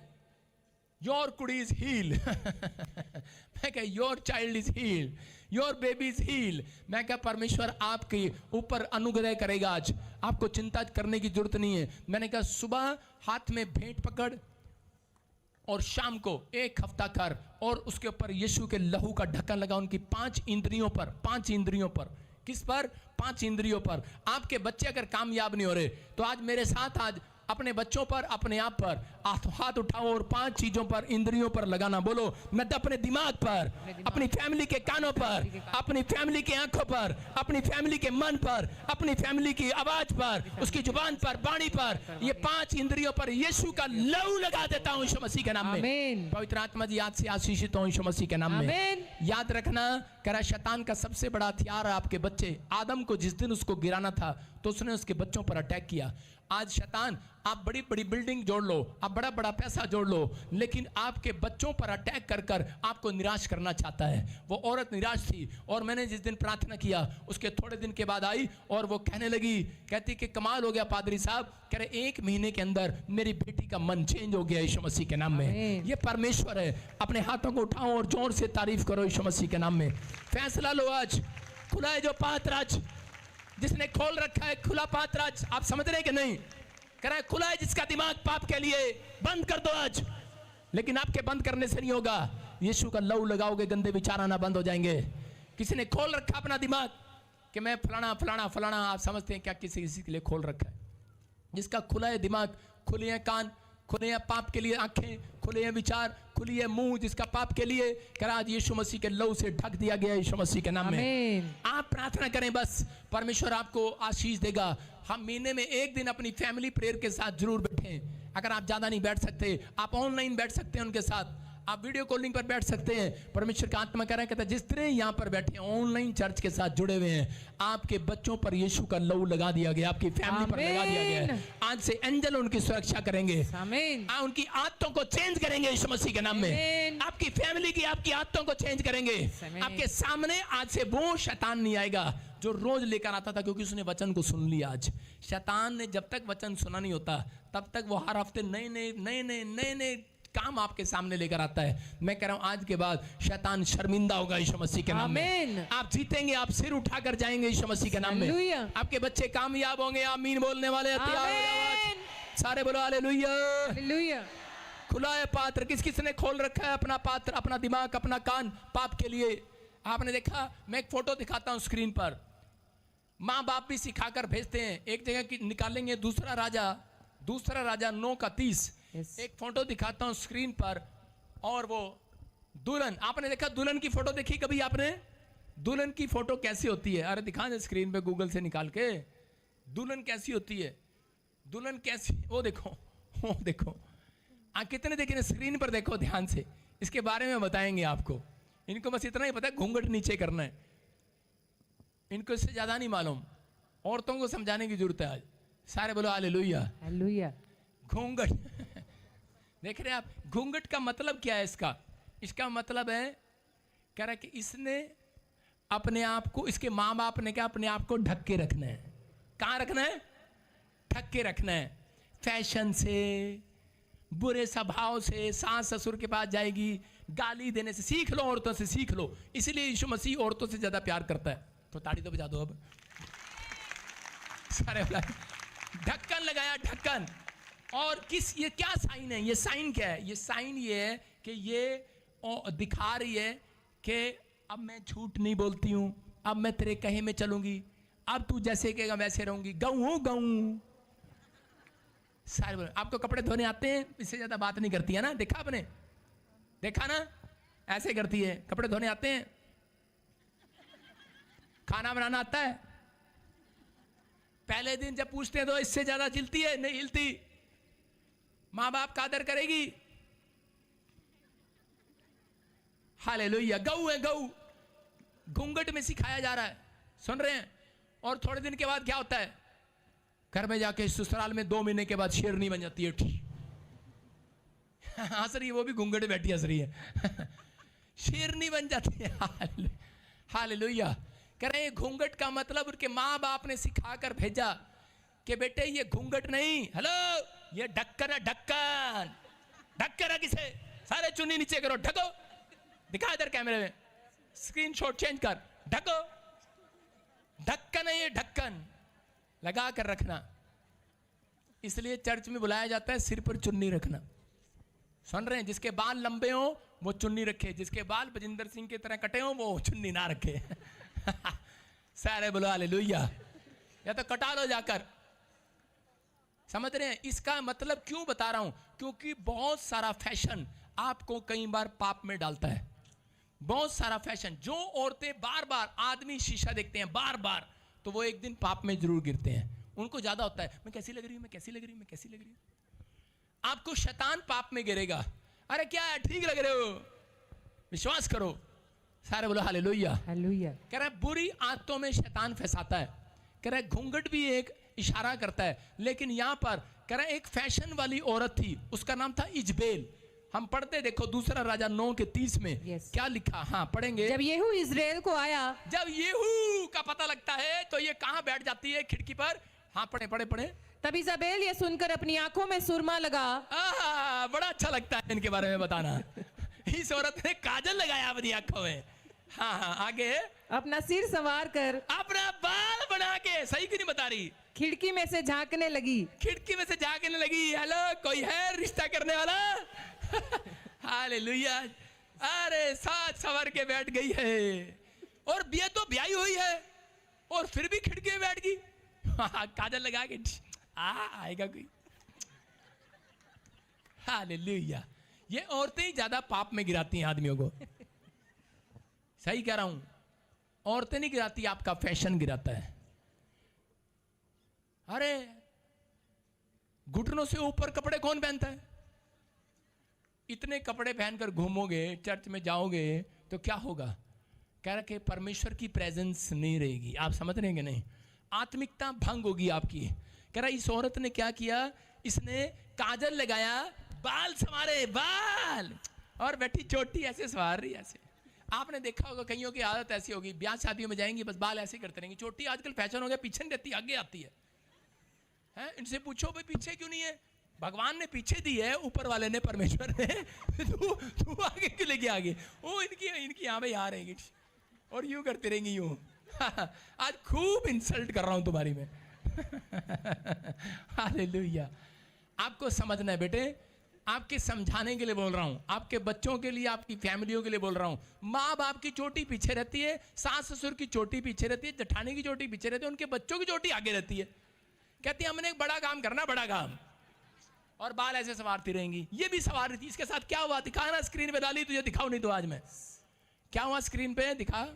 योर कुड़ी इज हील। मैं कह your child is heal, your baby is heal. मैं कह परमेश्वर आपके ऊपर अनुग्रह करेगा, आज आपको चिंता करने की जरूरत नहीं है। मैंने कहा सुबह हाथ में भेंट पकड़ और शाम को एक हफ्ता कर और उसके ऊपर यीशु के लहू का ढक्कन लगा उनकी 5 इंद्रियों पर। 5 इंद्रियों पर। किस पर? 5 इंद्रियों पर। आपके बच्चे अगर कामयाब नहीं हो रहे तो आज मेरे साथ आज अपने बच्चों पर, अपने आप पर हाथ उठाओ और 5 चीजों पर, इंद्रियों पर लगाना। बोलो मैं अपने दिमाग पर, अपनी फैमिली के कानों पर, अपनी फैमिली की आंखों पर, अपनी फैमिली के मन पर, अपनी फैमिली की आवाज पर, उसकी जुबान पर, वाणी पर, ये 5 इंद्रियों पर यीशु का लहू लगा देता हूं यीशु मसीह के नाम में। पवित्र आत्मा जी आज से आशीषित हो यीशु मसीह के नाम में। याद रखना कह रहा शैतान का सबसे बड़ा हथियार है आपके बच्चे। आदम को जिस दिन उसको गिराना था तो उसने उसके बच्चों पर अटैक किया। आज शैतान, आप बड़ी बड़ी बिल्डिंग जोड़ लो, आप बड़ा बड़ा पैसा जोड़ लो, लेकिन आपके बच्चों पर अटैक कर कर आपको निराश करना चाहता है। वो औरत निराश थी और मैंने जिस दिन प्रार्थना किया उसके थोड़े दिन के बाद आई और वो कहने लगी, कहती कि कमाल हो गया पादरी साहब, कह रहे 1 महीने के अंदर मेरी बेटी का मन चेंज हो गया यीशु मसीह के नाम में। ये परमेश्वर है। अपने हाथों को उठाओ और जोर से तारीफ करो यीशु मसीह के नाम में। फैसला लो आज। खुला है जो पात्र आज, जिसने खोल रखा है खुला पात्र आज। आप समझ रहे हैं कि नहीं? कह रहा है खुला है जिसका दिमाग पाप के लिए, बंद कर दो आज। लेकिन आपके बंद करने से नहीं होगा। यीशु का लहू लगाओगे गंदे विचार आना बंद हो जाएंगे। किसी ने खोल रखा अपना दिमाग कि मैं फलाना फलाना फलाना। आप समझते हैं क्या किसी के लिए खोल रखा है? जिसका खुला है दिमाग, खुले हैं कान, खुले हैं पाप के लिए आंखें, खुले हैं विचार, खुली है मुंह जिसका पाप के लिए, कह रहा आज यीशु मसीह के लहू से ढक दिया गया यीशु मसीह के नाम में। आप प्रार्थना करें बस, परमेश्वर आपको आशीष देगा। हम महीने में 1 दिन अपनी फैमिली प्रेयर के साथ जरूर बैठें। अगर आप ज्यादा नहीं बैठ सकते, आप ऑनलाइन बैठ सकते हैं उनके साथ, आप वीडियो कॉलिंग पर बैठ सकते हैं। परमेश्वर का आत्मा कह रहा है, कहता है जिस तरह यहाँ पर बैठे ऑनलाइन चर्च के साथ जुड़े हुए हैं, आपके बच्चों पर यीशु का लहू लगा दिया गया, आपकी फैमिली पर लगा दिया गया है। आज से एंजल उनकी सुरक्षा करेंगे, उनकी आदतों को चेंज करेंगे यीशु मसीह के नाम में। आपकी फैमिली की, आपकी आदतों को चेंज करेंगे। आपके सामने आज से वो शैतान नहीं आएगा जो रोज लेकर आता था, क्योंकि उसने वचन को सुन लिया। आज शैतान ने जब तक वचन सुना नहीं होता तब तक वो हर हफ्ते नए काम आपके सामने लेकर आता है। मैं कह रहा हूं आज के बाद शैतान शर्मिंदा होगा यीशु मसीह के नाम में। आप जीतेंगे, आप सिर उठाकर जाएंगे यीशु मसीह के नाम में। आपके बच्चे कामयाब होंगे। आमीन बोलने वाले सारे बोलो हालेलुया। खुला है पात्र। किस किस ने खोल रखा है अपना पात्र, अपना दिमाग, अपना कान पाप के लिए? आपने देखा, मैं एक फोटो दिखाता हूं स्क्रीन पर। माँ बाप भी सिखाकर भेजते हैं। एक जगह की निकालेंगे दूसरा राजा 9:30। एक फोटो दिखाता हूं स्क्रीन पर। और वो दुल्हन, आपने देखा दुल्हन की फोटो देखी कभी आपने? दुल्हन की फोटो कैसी होती है? अरे दिखा दे स्क्रीन पे गूगल से निकाल के। दुल्हन कैसी होती है? दुल्हन कैसी, वो देखो आप कितने देखें स्क्रीन पर, देखो ध्यान से, इसके बारे में बताएंगे आपको। इनको बस इतना ही पता है घूंघट नीचे करना है, इनको इससे ज्यादा नहीं मालूम। औरतों को समझाने की जरूरत है आज। सारे बोलो हालेलुया। घूंघट देख रहे हैं आप? घूंघट का मतलब क्या है इसका मतलब है, कह रहा है कि इसने अपने आप को, इसके माँ बाप ने क्या अपने आप को ढक के रखना है। कहाँ रखना है? ढक के रखना है। फैशन से, बुरे स्वभाव से, सास ससुर के पास जाएगी, गाली देने से। सीख लो, औरतों से सीख लो। इसलिए यीशु मसीह औरतों से ज्यादा प्यार करता है। तो ताड़ी तो बजा दो अब। सारे ढक्कन लगाया, ढक्कन। और ये क्या साइन है? ये साइन क्या है? ये साइन ये है कि ये दिखा रही है कि अब मैं झूठ नहीं बोलती हूँ, अब मैं तेरे कहे में चलूंगी, अब तू जैसे कहेगा वैसे रहूंगी, गऊ गऊ। सारे बोले आपको कपड़े धोने आते हैं? इससे ज्यादा बात नहीं करती है ना, देखा आपने, देखा ना, ऐसे करती है। कपड़े धोने आते हैं? खाना बनाना आता है? पहले दिन जब पूछते हैं तो इससे ज्यादा हिलती है? नहीं हिलती। माँ बाप का आदर करेगी? हालेलुया। गऊ है गऊ, घूंघट में सिखाया जा रहा है, सुन रहे हैं? और थोड़े दिन के बाद क्या होता है? घर में जाके ससुराल में 2 महीने के बाद शेरनी बन जाती है। हंस रही है, वो भी घूंघट में बैठी हंस रही है। शेरनी बन जाती है। हालेलुया। कह रहे हैं घूंघट का मतलब उनके माँ बाप ने सिखा कर भेजा कि बेटे ये घूंघट नहीं, हेलो ये ढक्कन है, ढक्कन। ढक्कन है किसे? सारे चुन्नी नीचे करो, ढको, दिखा इधर कैमरे में, स्क्रीनशॉट चेंज कर, ढको। ढक्कन है ये, ढक्कन लगा कर रखना। इसलिए चर्च में बुलाया जाता है सिर पर चुन्नी रखना। सुन रहे हैं? जिसके बाल लंबे हो वो चुन्नी रखे, जिसके बाल बजिंदर सिंह की तरह कटे हो वो चुन्नी ना रखे। सारे बोलो हालेलुया। या तो कटा लो जाकर। समझ रहे हैं? इसका मतलब क्यों बता रहा हूं? क्योंकि बहुत सारा फैशन आपको कई बार पाप में डालता है। बहुत सारा फैशन, जो औरतें बार बार आदमी शीशा देखते हैं बार बार, तो वो एक दिन पाप में जरूर गिरते हैं। उनको ज्यादा होता है मैं कैसी लग रही हूं, मैं कैसी लग रही हूं, मैं कैसी लग रही हूं। आपको शैतान पाप में गिरेगा। अरे क्या है, ठीक लग रहे हो, विश्वास करो। सारे बोलो हालेलुया। हालेलुया। कह रहा है बुरी आदतों में शैतान फंसाता है। कह रहा है घूंघट भी एक इशारा करता है, लेकिन यहां पर कह रहा है एक फैशन वाली औरत थी, उसका नाम था इजबेल। हम पढ़ते देखो दूसरा राजा 9:30 में Yes. क्या लिखा, हाँ पढ़ेंगे। जब येहू इज़राइल को आया, जब येहू का पता लगता है तो ये कहां बैठ जाती है? खिड़की पर। हाँ पढ़े पढ़े पढ़े। तब इजाबेल ये सुनकर अपनी आंखों में सुरमा लगा। बड़ा अच्छा लगता है इनके बारे में बताना। इस औरत ने काजल लगाया अपनी आंखों में। हाँ हाँ आगे। अपना सिर संवार कर अपना बाल बना के, सही क्यों नहीं बता रही? खिड़की में से झांकने लगी। खिड़की में से झांकने लगी। हेलो कोई है रिश्ता करने वाला? हालेलुया। अरे साथ सवर के बैठ गई है, और ये तो ब्याही हुई है और फिर भी खिड़की में बैठ गई। काजल लगा के आएगा कोई? हालेलुया। ये औरतें ही ज्यादा पाप में गिराती हैं आदमियों को। सही कह रहा हूं, औरतें नहीं गिराती, आपका फैशन गिराता है। अरे घुटनों से ऊपर कपड़े कौन पहनता है? इतने कपड़े पहनकर घूमोगे, चर्च में जाओगे तो क्या होगा? कह रहा कि परमेश्वर की प्रेजेंस नहीं रहेगी। आप समझ रहे हैं कि नहीं? आत्मिकता भंग होगी आपकी। कह रहा इस औरत ने क्या किया? इसने काजल लगाया, बाल संवारे, बाल, और बैठी चोटी ऐसे संवार रही ऐसे। आपने देखा होगा कईयों की आदत ऐसी होगी, ब्याह शादियों में जाएंगी बस बाल ऐसे करते रहेंगे। चोटी आजकल फैशन हो गया, पीछे नहीं रहती, आगे आती है। इनसे पूछो भाई पीछे क्यों नहीं है? भगवान ने पीछे दी है, ऊपर वाले ने, परमेश्वर ने। तू आगे क्यों लेके आगे? वो इनकी यहाँ पे यहाँ रहेगी और यूं करती रहेंगी यूं। आज खूब इंसल्ट कर रहा हूं तुम्हारी मैं। हालेलुया। आपको समझना है बेटे, आपके समझाने के लिए बोल रहा हूं, आपके बच्चों के लिए, आपकी फैमिलियों के लिए बोल रहा हूं। माँ बाप की चोटी पीछे रहती है, सास ससुर की चोटी पीछे रहती है, जेठानी की चोटी पीछे रहती है, उनके बच्चों की चोटी आगे रहती है। कहती है हमने एक बड़ा काम करना, बड़ा काम, और बाल ऐसे संवारती रहेंगी। ये भी संवार रही थी। इसके साथ क्या हुआ? दिखा ना स्क्रीन पे डाली, तुझे दिखाऊं नहीं तो आज मैं क्या हुआ स्क्रीन पे दिखा।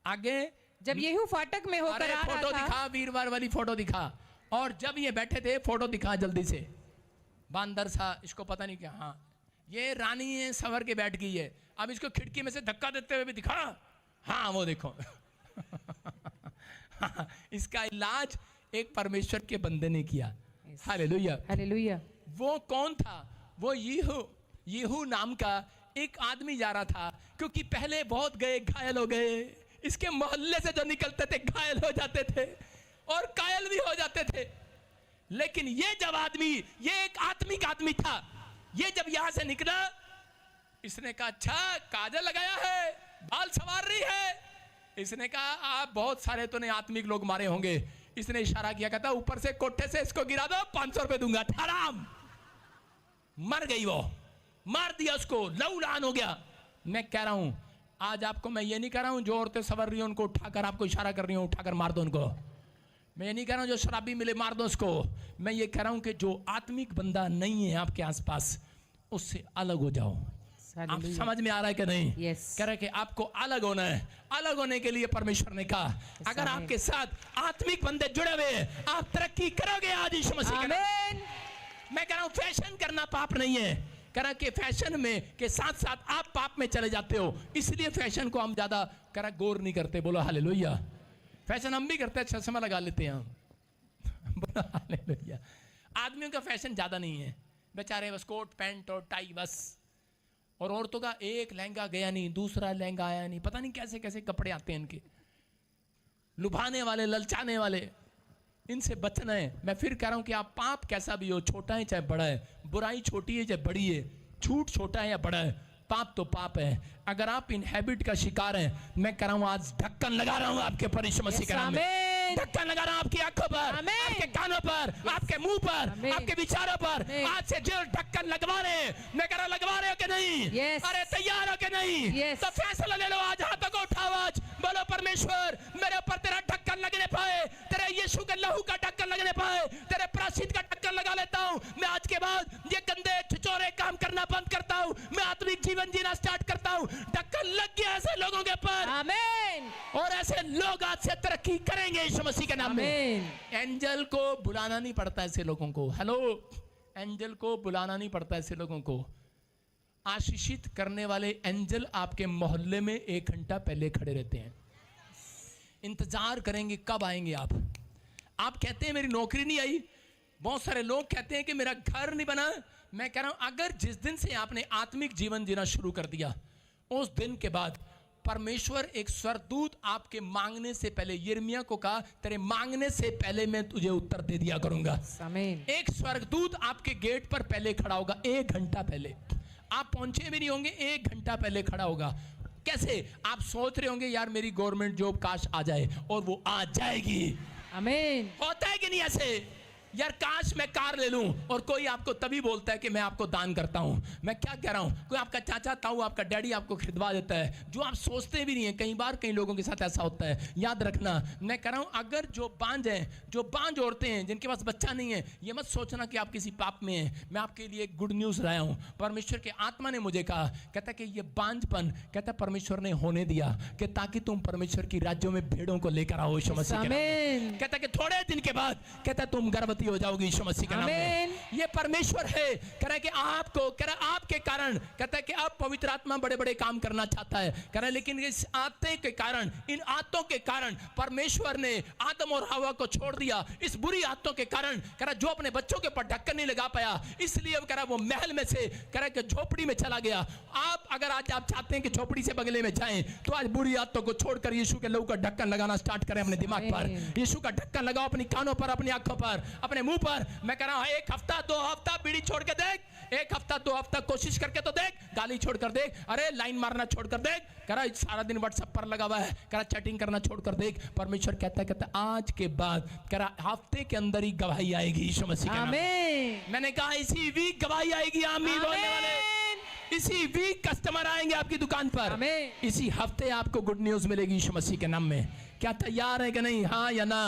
आगे जब येहू फाटक में होकर आ रहा फोटो था, दिखा, वीरवार वाली फोटो दिखा। और जब ये बैठे थे, फोटो दिखा जल्दी से, बांदर सा, इसको पता नहीं क्या। हाँ ये रानी है, संवर के बैठ गई है। अब इसको खिड़की में से धक्का देते हुए भी दिखा। हाँ वो देखो। इसका इलाज एक परमेश्वर के बंदे ने किया। हालेलुया। हालेलुया। वो कौन था? वो येहू नाम का एक आदमी जा रहा था, क्योंकि पहले बहुत गए, घायल हो गए। इसके मोहल्ले से जो निकलते थे घायल हो जाते थे और कायल भी हो जाते थे। लेकिन ये जब आदमी, ये एक आत्मिक आदमी था, ये जब यहां से निकला, इसने कहा अच्छा काजल लगाया है, बाल संवार रही है। इसने कहा आप बहुत सारे तो नहीं आत्मिक लोग मारे होंगे। इसने इशारा किया, कहता ऊपर से कोठे से इसको गिरा दो, 500 रुपए दूंगा। हराम। मर गई वो, मार दिया उसको, लहू लहान हो गया। मैं कह रहा हूं आज आपको मैं ये नहीं कह रहा हूँ जो औरतें सवर रही हैं उनको उठाकर आपको इशारा कर रही हूँ उठाकर मार दो उनको। मैं ये नहीं कह रहा हूँ जो शराबी मिले मार दो उसको। मैं ये कह रहा हूँ कि जो आत्मिक बंदा नहीं है आपके आसपास उससे अलग हो जाओ। आप समझ में आ रहा है कि नहीं? Yes. कह रहे कि आपको अलग होना है। अलग होने के लिए परमेश्वर ने कहा अगर आपके साथ आत्मिक बंदे जुड़े हुए हैं आप तरक्की करोगे आज यीशु मसीह के नाम। आमीन। मैं कह रहा हूँ फैशन करना पाप नहीं है। कह रहा कि फैशन में के साथ साथ आप पाप में चले जाते हो, इसलिए फैशन को हम ज्यादा कह रहा गौर नहीं करते। बोलो हालेलुया। फैशन हम भी करते हैं, चश्मा लगा लेते हैं हम। बोलो हालेलुया। आदमियों का फैशन ज्यादा नहीं है, बेचारे बस कोट पैंट और टाई बस। और औरतों का एक लहंगा गया नहीं, दूसरा लहंगा आया नहीं, पता नहीं कैसे कैसे कपड़े आते हैं इनके। लुभाने वाले, ललचाने वाले, इनसे बचना है। मैं फिर कह रहा हूं कि आप पाप कैसा भी हो, छोटा है चाहे बड़ा है, बुराई छोटी है चाहे बड़ी है, झूठ छोटा है या बड़ा है, पाप तो पाप है। अगर आप इन हैबिट का शिकार हैं, मैं कह रहा हूं आज ढक्कन लगा रहा हूं आपके पर यीशु मसीह के नाम में। ढक्कन लगा रहा हूं आपकी आंखों पर, आपके कानों पर, आपके मुंह पर, आपके विचारों पर। आज से जो ढक्कन लगवा रहे हैं, मैं कह रहा लगवा रहे हो कि नहीं? अरे तैयार हो कि नहीं? तो फैसला ले लो आज, हाथों को उठाओ आज, बोलो परमेश्वर मेरे ऊपर तेरा ढक्कन लगने पाए, तेरे यीशु के लहू का ढक्कन लगने पाए, तेरे प्रायश्चित का ढक्कन लगा लेता हूं। मैं आज के बाद ये गंदे छिछोरे काम करना बंद करता हूं, मैं आत्मिक जीवन जीना स्टार्ट करता हूं। ढक्कन लग गया ऐसे लोगों के ऊपर, आमीन। और ऐसे लोग आज से तरक्की करेंगे यीशु मसीह के नाम में। एंजल को बुलाना नहीं पड़ता ऐसे लोगों को। हेलो, एंजल को बुलाना नहीं पड़ता ऐसे लोगों को। आशीषित करने वाले एंजल आपके मोहल्ले में 1 घंटा पहले खड़े रहते हैं, इंतजार करेंगे कब आएंगे आप। आप कहते हैं मेरी नौकरी नहीं आई, बहुत सारे लोग कहते हैं कि मेरा घर नहीं बना। मैं कह रहा हूं अगर जिस दिन से आपने आत्मिक जीवन जीना शुरू कर दिया उस दिन के बाद परमेश्वर एक स्वर्गदूत आपके मांगने से पहले, यिर्मयाह को कहा तेरे मांगने से पहले मैं तुझे उत्तर दे दिया करूंगा। आमीन। एक स्वर्गदूत आपके गेट पर पहले खड़ा होगा, 1 घंटा पहले। आप पहुंचे भी नहीं होंगे, 1 घंटा पहले खड़ा होगा। कैसे? आप सोच रहे होंगे यार मेरी गवर्नमेंट जॉब काश आ जाए, और वो आ जाएगी। आमीन। होता है कि नहीं ऐसे? यार काश मैं कार ले लूं, और कोई आपको तभी बोलता है कि मैं आपको दान करता हूं। मैं क्या कह रहा हूं, कोई आपका चाचा ताऊ, आपका डैडी आपको खरीदवा देता है, जो आप सोचते भी नहीं है। कई बार कई लोगों के साथ ऐसा होता है। याद रखना, मैं कह रहा हूं अगर जो बांझ हैं, जो बांझ औरतें हैं, जिनके पास बच्चा नहीं है, ये मत सोचना कि आप किसी पाप में हैं। मैं आपके लिए एक गुड न्यूज लाया हूं। परमेश्वर के आत्मा ने मुझे कहा, कहता कि ये बांझपन, कहता परमेश्वर ने होने दिया कि ताकि तुम परमेश्वर की राज्यों में भेड़ों को लेकर आओ यीशु मसीह के नाम में। कहता कि थोड़े दिन के बाद कहता तुम गर्भवती हो जाओगी यीशु मसीह के नाम में। ये परमेश्वर है, कह रहा है कि आपको, कह रहा है आपके कारण, कहता है कि अब पवित्र आत्मा बड़े बड़े काम करना चाहता है, कह रहा है लेकिन इस आत्मा के कारण, इन आत्तों के कारण परमेश्वर ने आदम और हवा को छोड़ दिया। इस बुरी आत्तों के कारण, कह रहा जो अपने बच्चों के ऊपर ढक्कन नहीं लगा पाया, इसलिए कह रहा वो महल में से, कह रहा कि झोपड़ी में चला गया। आप अगर आज आप चाहते हैं कि झोपड़ी से बगले में जाएं, तो आज बुरी आत्तों को छोड़कर यीशु के लहू का ढक्कन लगाना स्टार्ट करें अपने दिमाग पर। यीशु का ढक्कन लगाओ अपनी कानों पर, अपनी आंखों पर, अपने मुंह पर। मैं कह रहा हूं 1 हफ्ता 2 हफ्ता बीड़ी छोड़ के देख, 1 हफ्ता 2 हफ्ता कोशिश करके तो देख, गाली छोड़कर देख, अरे लाइन मारना छोड़कर देख, कह रहा सारा दिन व्हाट्सएप पर लगा हुआ है, कह रहा चैटिंग करना छोड़कर देख। परमेश्वर कहता आज के बाद, कह रहा हफ्ते के अंदर ही गवाही आएगी यीशु मसीह के नाम में। मैंने कहा इसी वीक गवाही आएगी। आमीन बोलने वाले, इसी वीक कस्टमर आएंगे आपकी दुकान पर, इसी हफ्ते आपको गुड न्यूज मिलेगी यीशु मसीह के नाम में। क्या तैयार है कि नहीं? हाँ या ना?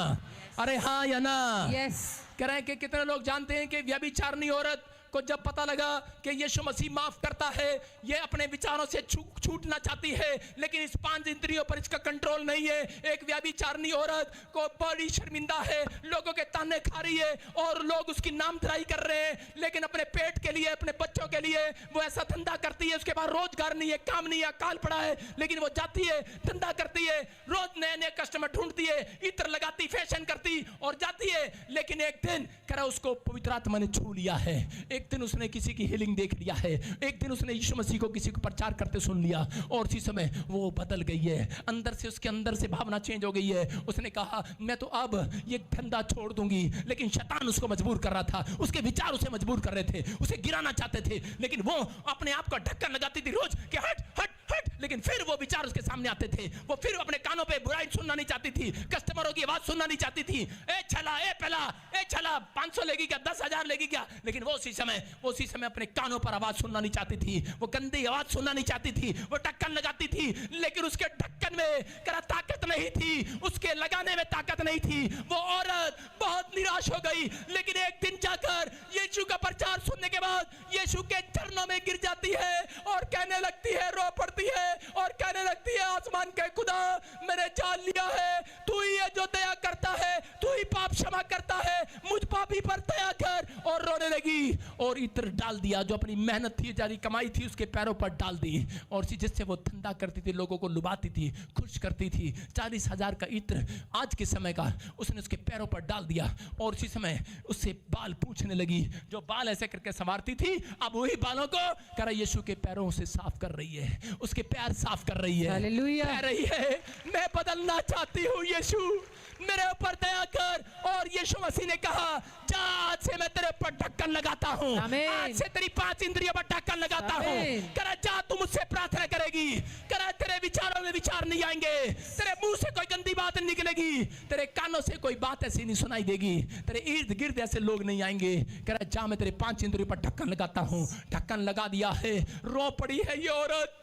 अरे हाँ या ना? यस। कह रहे हैं कि कितने लोग जानते हैं कि व्यभिचारिणी औरत को जब पता लगा कि यीशु मसीह माफ करता है, ये अपने विचारों से छूटना चाहती है, लेकिन इस 5 इंद्रियों पर इसका कंट्रोल नहीं है। एक व्यभिचारिणी औरत को बड़ी शर्मिंदा है, लोगों के ताने खा रही है और लोग उसकी नामधराई कर रहे हैं, लेकिन अपने पेट के लिए, अपने बच्चों के लिए वो ऐसा धंधा करती है। उसके पास रोजगार नहीं है, काम नहीं है, अकाल पड़ा है, लेकिन वो जाती है, धंधा करती है, रोज नए नए कस्टमर ढूंढती है, इत्र लगाती, फैशन करती और जाती है। लेकिन एक दिन कह रहा उसको पवित्र आत्मा ने छू लिया है, एक दिन उसने किसी की हीलिंग देख लिया है, एक दिन उसने यीशु मसीह को किसी को प्रचार करते सुन लिया, और उसी समय वो बदल गई है। अंदर से, उसके अंदर से भावना चेंज हो गई है। उसने कहा मैं तो अब ये धंधा छोड़ दूंगी, लेकिन शैतान उसको मजबूर कर रहा था, उसके विचार उसे मजबूर कर रहे थे, उसे गिराना चाहते थे, लेकिन वो अपने आप का ढक्कन लगाती थी रोज कि हट हट हट, लेकिन फिर वो विचार उसके सामने आते थे। वो फिर अपने कानों पे बुराई सुनना नहीं चाहती थी, कस्टमरों की आवाज सुनना नहीं चाहती थी। ए छला, ए पला, ए छला, 500 लेगी क्या, 10,000 लेगी क्या? लेकिन वो उसी समय समय वो उसी समय अपने कानों पर आवाज सुनना नहीं चाहती थी, वो गंदी आवाज सुनना नहीं चाहती थी, वो ढक्कन लगाती थी, लेकिन उसके ढक्कन में करा ताकत नहीं थी, उसके लगाने में ताकत नहीं थी। वो औरत बहुत निराश हो गई, लेकिन एक दिन जाकर यीशु का प्रचार सुनने के बाद यीशु के चरणों में गिर जाती है और कहने लगती है, रो पड़ती है और कहने लगती है, आसमान के खुदा मैंने जान लिया है तू ही है जो दया करता है, तू ही पाप क्षमा करता है, मुझ पापी पर दया कर। और रोने लगी और इत्र डाल दिया, जो अपनी मेहनत थी, जारी कमाई थी, उसके पैरों पर डाल दी और जिससे वो धंधा करती थी, लोगों को लुभाती थी, खुश करती थी। 40,000 का इत्र आज के समय का उसने उसके पैरों पर डाल दिया और उसी समय उससे बाल पूछने लगी, जो बाल ऐसे करके संवारती थी, अब वही बालों को करा यीशु के पैरों से साफ कर रही है, उसके पैर साफ कर रही है, हालेलुया। कह रही है मैं बदलना चाहती हूँ यीशु, मेरे ऊपर दया कर। और यीशु मसीह ने कहा, जा आज से मैं तेरे ऊपर ढक्कन लगाता हूँ, आज से तेरी 5 इंद्रियों पर ढक्कन लगाता हूँ। करा जा तू मुझसे प्रार्थना करेगी, करा तेरे विचारों में विचार नहीं आएंगे, तेरे मुंह से कोई गंदी बात नहीं निकलेगी, तेरे कानों से कोई बात ऐसी नहीं सुनाई देगी, तेरे इर्द गिर्द ऐसे लोग नहीं आएंगे। करा जा मैं तेरे 5 इंद्रियों पर ढक्कन लगाता हूँ। ढक्कन लगा दिया है, रो पड़ी है ये औरत,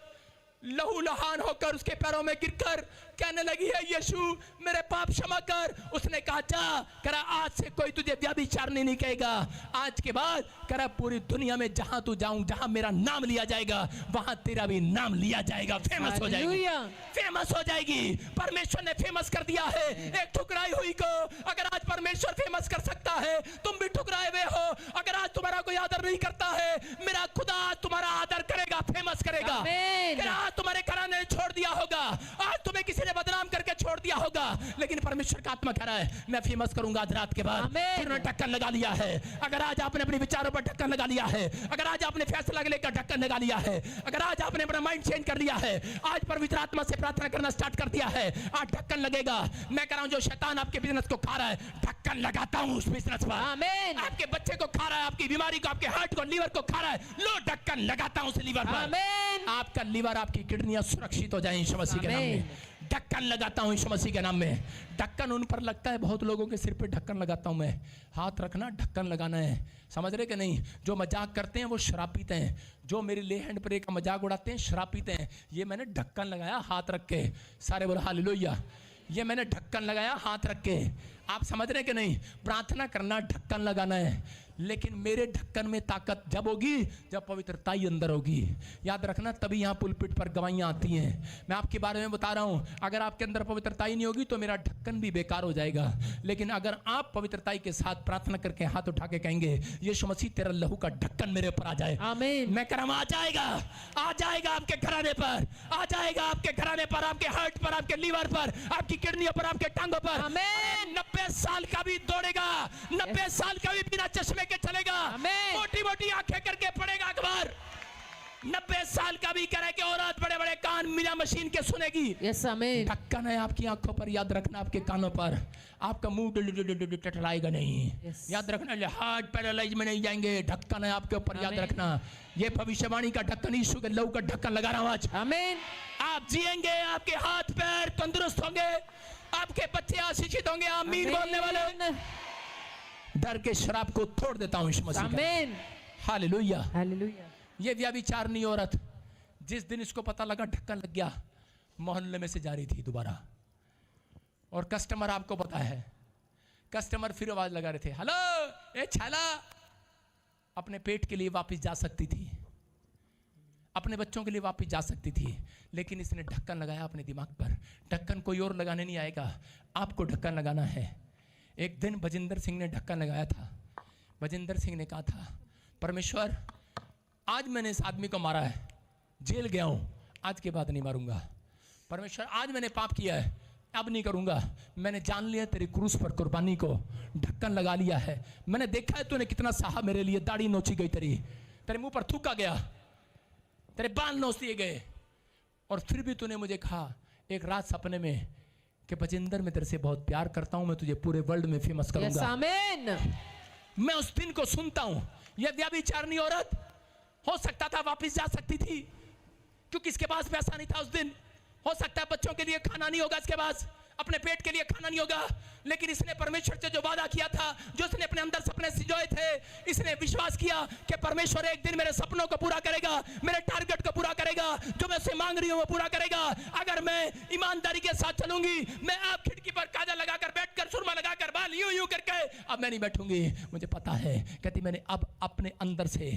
लहू लहान होकर उसके पैरों में गिरकर कहने लगी है, यीशु मेरे पाप क्षमा कर। उसने कहा, जा करा आज से कोई तुझे व्यभिचारिणी नहीं कहेगा, आज के बाद करा पूरी दुनिया में जहां तू जाऊं, जहां मेरा नाम लिया जाएगा, वहां तेरा भी नाम लिया जाएगा, फेमस हो जाएगी, फेमस हो जाएगी। परमेश्वर ने फेमस कर दिया है एक ठुकराई हुई को। अगर आज परमेश्वर फेमस कर सकता है, तुम भी ठुकराए हुए हो। अगर आज तुम्हारा कोई आदर नहीं करता है, मेरा खुदा तुम्हारा आदर करेगा, फेमस करेगा। आज तुम्हारे घराने ने छोड़ दिया होगा, आज तुम्हें किसी ने बदनाम करके छोड़ दिया होगा, लेकिन परमेश्वर का आत्मा कह रहा है मैं फेमस करूंगा आज रात के बाद। उन्होंने ढक्कन लगा लिया है। अगर आज आपने अपने विचारों पर ढक्कन लगा लिया है, अगर आज आपने फैसला लेकर ढक्कन लगा लिया है, अगर आज आपने अपना माइंड चेंज कर लिया है, आज पवित्र आत्मा से प्रार्थना करना स्टार्ट कर दिया है, आज ढक्कन लगेगा। मैं कह रहा हूं जो शैतान आपके बिजनेस को खा रहा है, ढक्कन लगाता हूं उस बिजनेस पर। आमीन। आपके बच्चे को खा रहा है, आपकी बीमारी को, आपके हार्ट को, लीवर को खा रहा है, लो ढक्कन लगाता हूं उस लीवर पर। आमीन। आपका लीवर, आपकी किडनियां सुरक्षित हो जाएं यीशु मसीह के नाम में। ढक्कन लगाता हूं यीशु मसीह के नाम में। ढक्कन उन पर लगता है, बहुत लोगों के सिर पे ढक्कन लगाता हूं मैं। हाथ रखना, ढक्कन लगाना है, समझ रहे कि नहीं? जो मजाक करते हैं वो शरापित हैं, जो मेरी ले हैंड प्रे का मजाक उड़ाते हैं शरापित हैं। ये मैंने ढक्कन लगाया हाथ रख के, सारे बोलो हालेलुया। ये मैंने ढक्कन लगाया हाथ रख के। आप समझ रहे कि नहीं? प्रार्थना करना ढक्कन लगाना है, लेकिन मेरे ढक्कन में ताकत जब होगी जब पवित्रता ही अंदर होगी। याद रखना, तभी यहाँ पुलपिट पर गवाहियाँ आती हैं। मैं आपके बारे में बता रहा हूँ, अगर आपके अंदर पवित्रता ही नहीं होगी तो मेरा ढक्कन भी बेकार हो जाएगा। लेकिन अगर आप पवित्रता के साथ प्रार्थना करके हाथ उठा के कहेंगे, यीशु मसीह तेरा लहू का ढक्कन मेरे ऊपर आ जाए, आमीन। मैं कह रहा हूँ आ जाएगा, आ जाएगा आपके घराने पर, आ जाएगा आपके घराने पर, आपके हार्ट पर, आपके लीवर पर, आपकी किडनियों पर, आपके टांगों पर। 90 साल का भी दौड़ेगा, 90 साल का भी बिना चश्मे के चलेगा, मोटी मोटी आंखें करके पड़ेगा अखबार। 90 साल का भी करे कि औरत, बड़े बड़े कान बिना मशीन के सुनेगी। यस आमीन। ढक्कन है आपकी आंखों पर, याद रखना, आपके कानों पर। आपका मुंह टटराएगा नहीं, याद रखना। हार्ट पैरालाइज में नहीं जाएंगे, ढक्कन है आपके ऊपर, याद रखना। ये भविष्यवाणी का ढक्कन, यीशु के लहू का ढक्कन लगा रहा हूं आज, आमीन। आप जिएंगे, आपके हाथ पैर तंदुरुस्त होंगे, आपके बच्चे आशीषित होंगे, आमीन बोलने वाले। डर के शराब को तोड़ देता हूं यीशु मसीह, आमीन। Hallelujah, hallelujah. ये व्यभिचारिणी औरत, जिस दिन इसको पता लगा ढक्कन लग गया, मोहल्ले में से जा रही थी दोबारा, और कस्टमर, आपको पता है कस्टमर फिर आवाज लगा रहे थे, हेलो ए छैला। अपने पेट के लिए वापस जा सकती थी, अपने बच्चों के लिए वापस जा सकती थी, लेकिन इसने ढक्कन लगाया अपने दिमाग पर। ढक्कन कोई और लगाने नहीं आएगा, आपको ढक्कन लगाना है। एक दिन बजिंदर सिंह ने ढक्कन लगाया था। बजिंदर सिंह ने कहा था, परमेश्वर आज मैंने इस आदमी को मारा है, जेल गया हूँ, आज के बाद नहीं मारूंगा। परमेश्वर आज मैंने पाप किया है, अब नहीं करूंगा। मैंने जान लिया तेरी क्रूस पर कुर्बानी को, ढक्कन लगा लिया है। मैंने देखा है तूने कितना सहा मेरे लिए, दाढ़ी नोची गई तेरी, तेरे मुंह पर थूका गया, तेरे बाल नोच दिए गए, और फिर भी तूने मुझे कहा एक रात सपने में कि बजिंदर मैं तेरे से बहुत प्यार करता हूं, मैं तुझे पूरे वर्ल्ड में फेमस करूंगा। आमीन। मैं उस दिन को सुनता हूं। यह व्यभिचारिणी औरत हो सकता था वापस जा सकती थी, क्योंकि इसके पास पैसा नहीं था उस दिन। हो सकता है बच्चों के लिए खाना नहीं होगा इसके पास, अपने पेट के लिए खाना नहीं होगा, लेकिन इसने परमेश्वर से जो वादा किया था, जो इसने अपने अंदर सपने सिंजोए थे, इसने विश्वास किया कि परमेश्वर एक दिन मेरे सपनों को पूरा करेगा, मेरे टारगेट को पूरा करेगा, जो मैं उसे मांग रही हूं वो पूरा करेगा। अगर मैं ईमानदारी के साथ चलूंगी, मैं आप खिड़की पर काजल लगाकर बैठकर, सुरमा लगाकर, बाल यूं यूं करके अब मैं नहीं बैठूंगी। मुझे पता है, कहती मैंने अब अपने अंदर से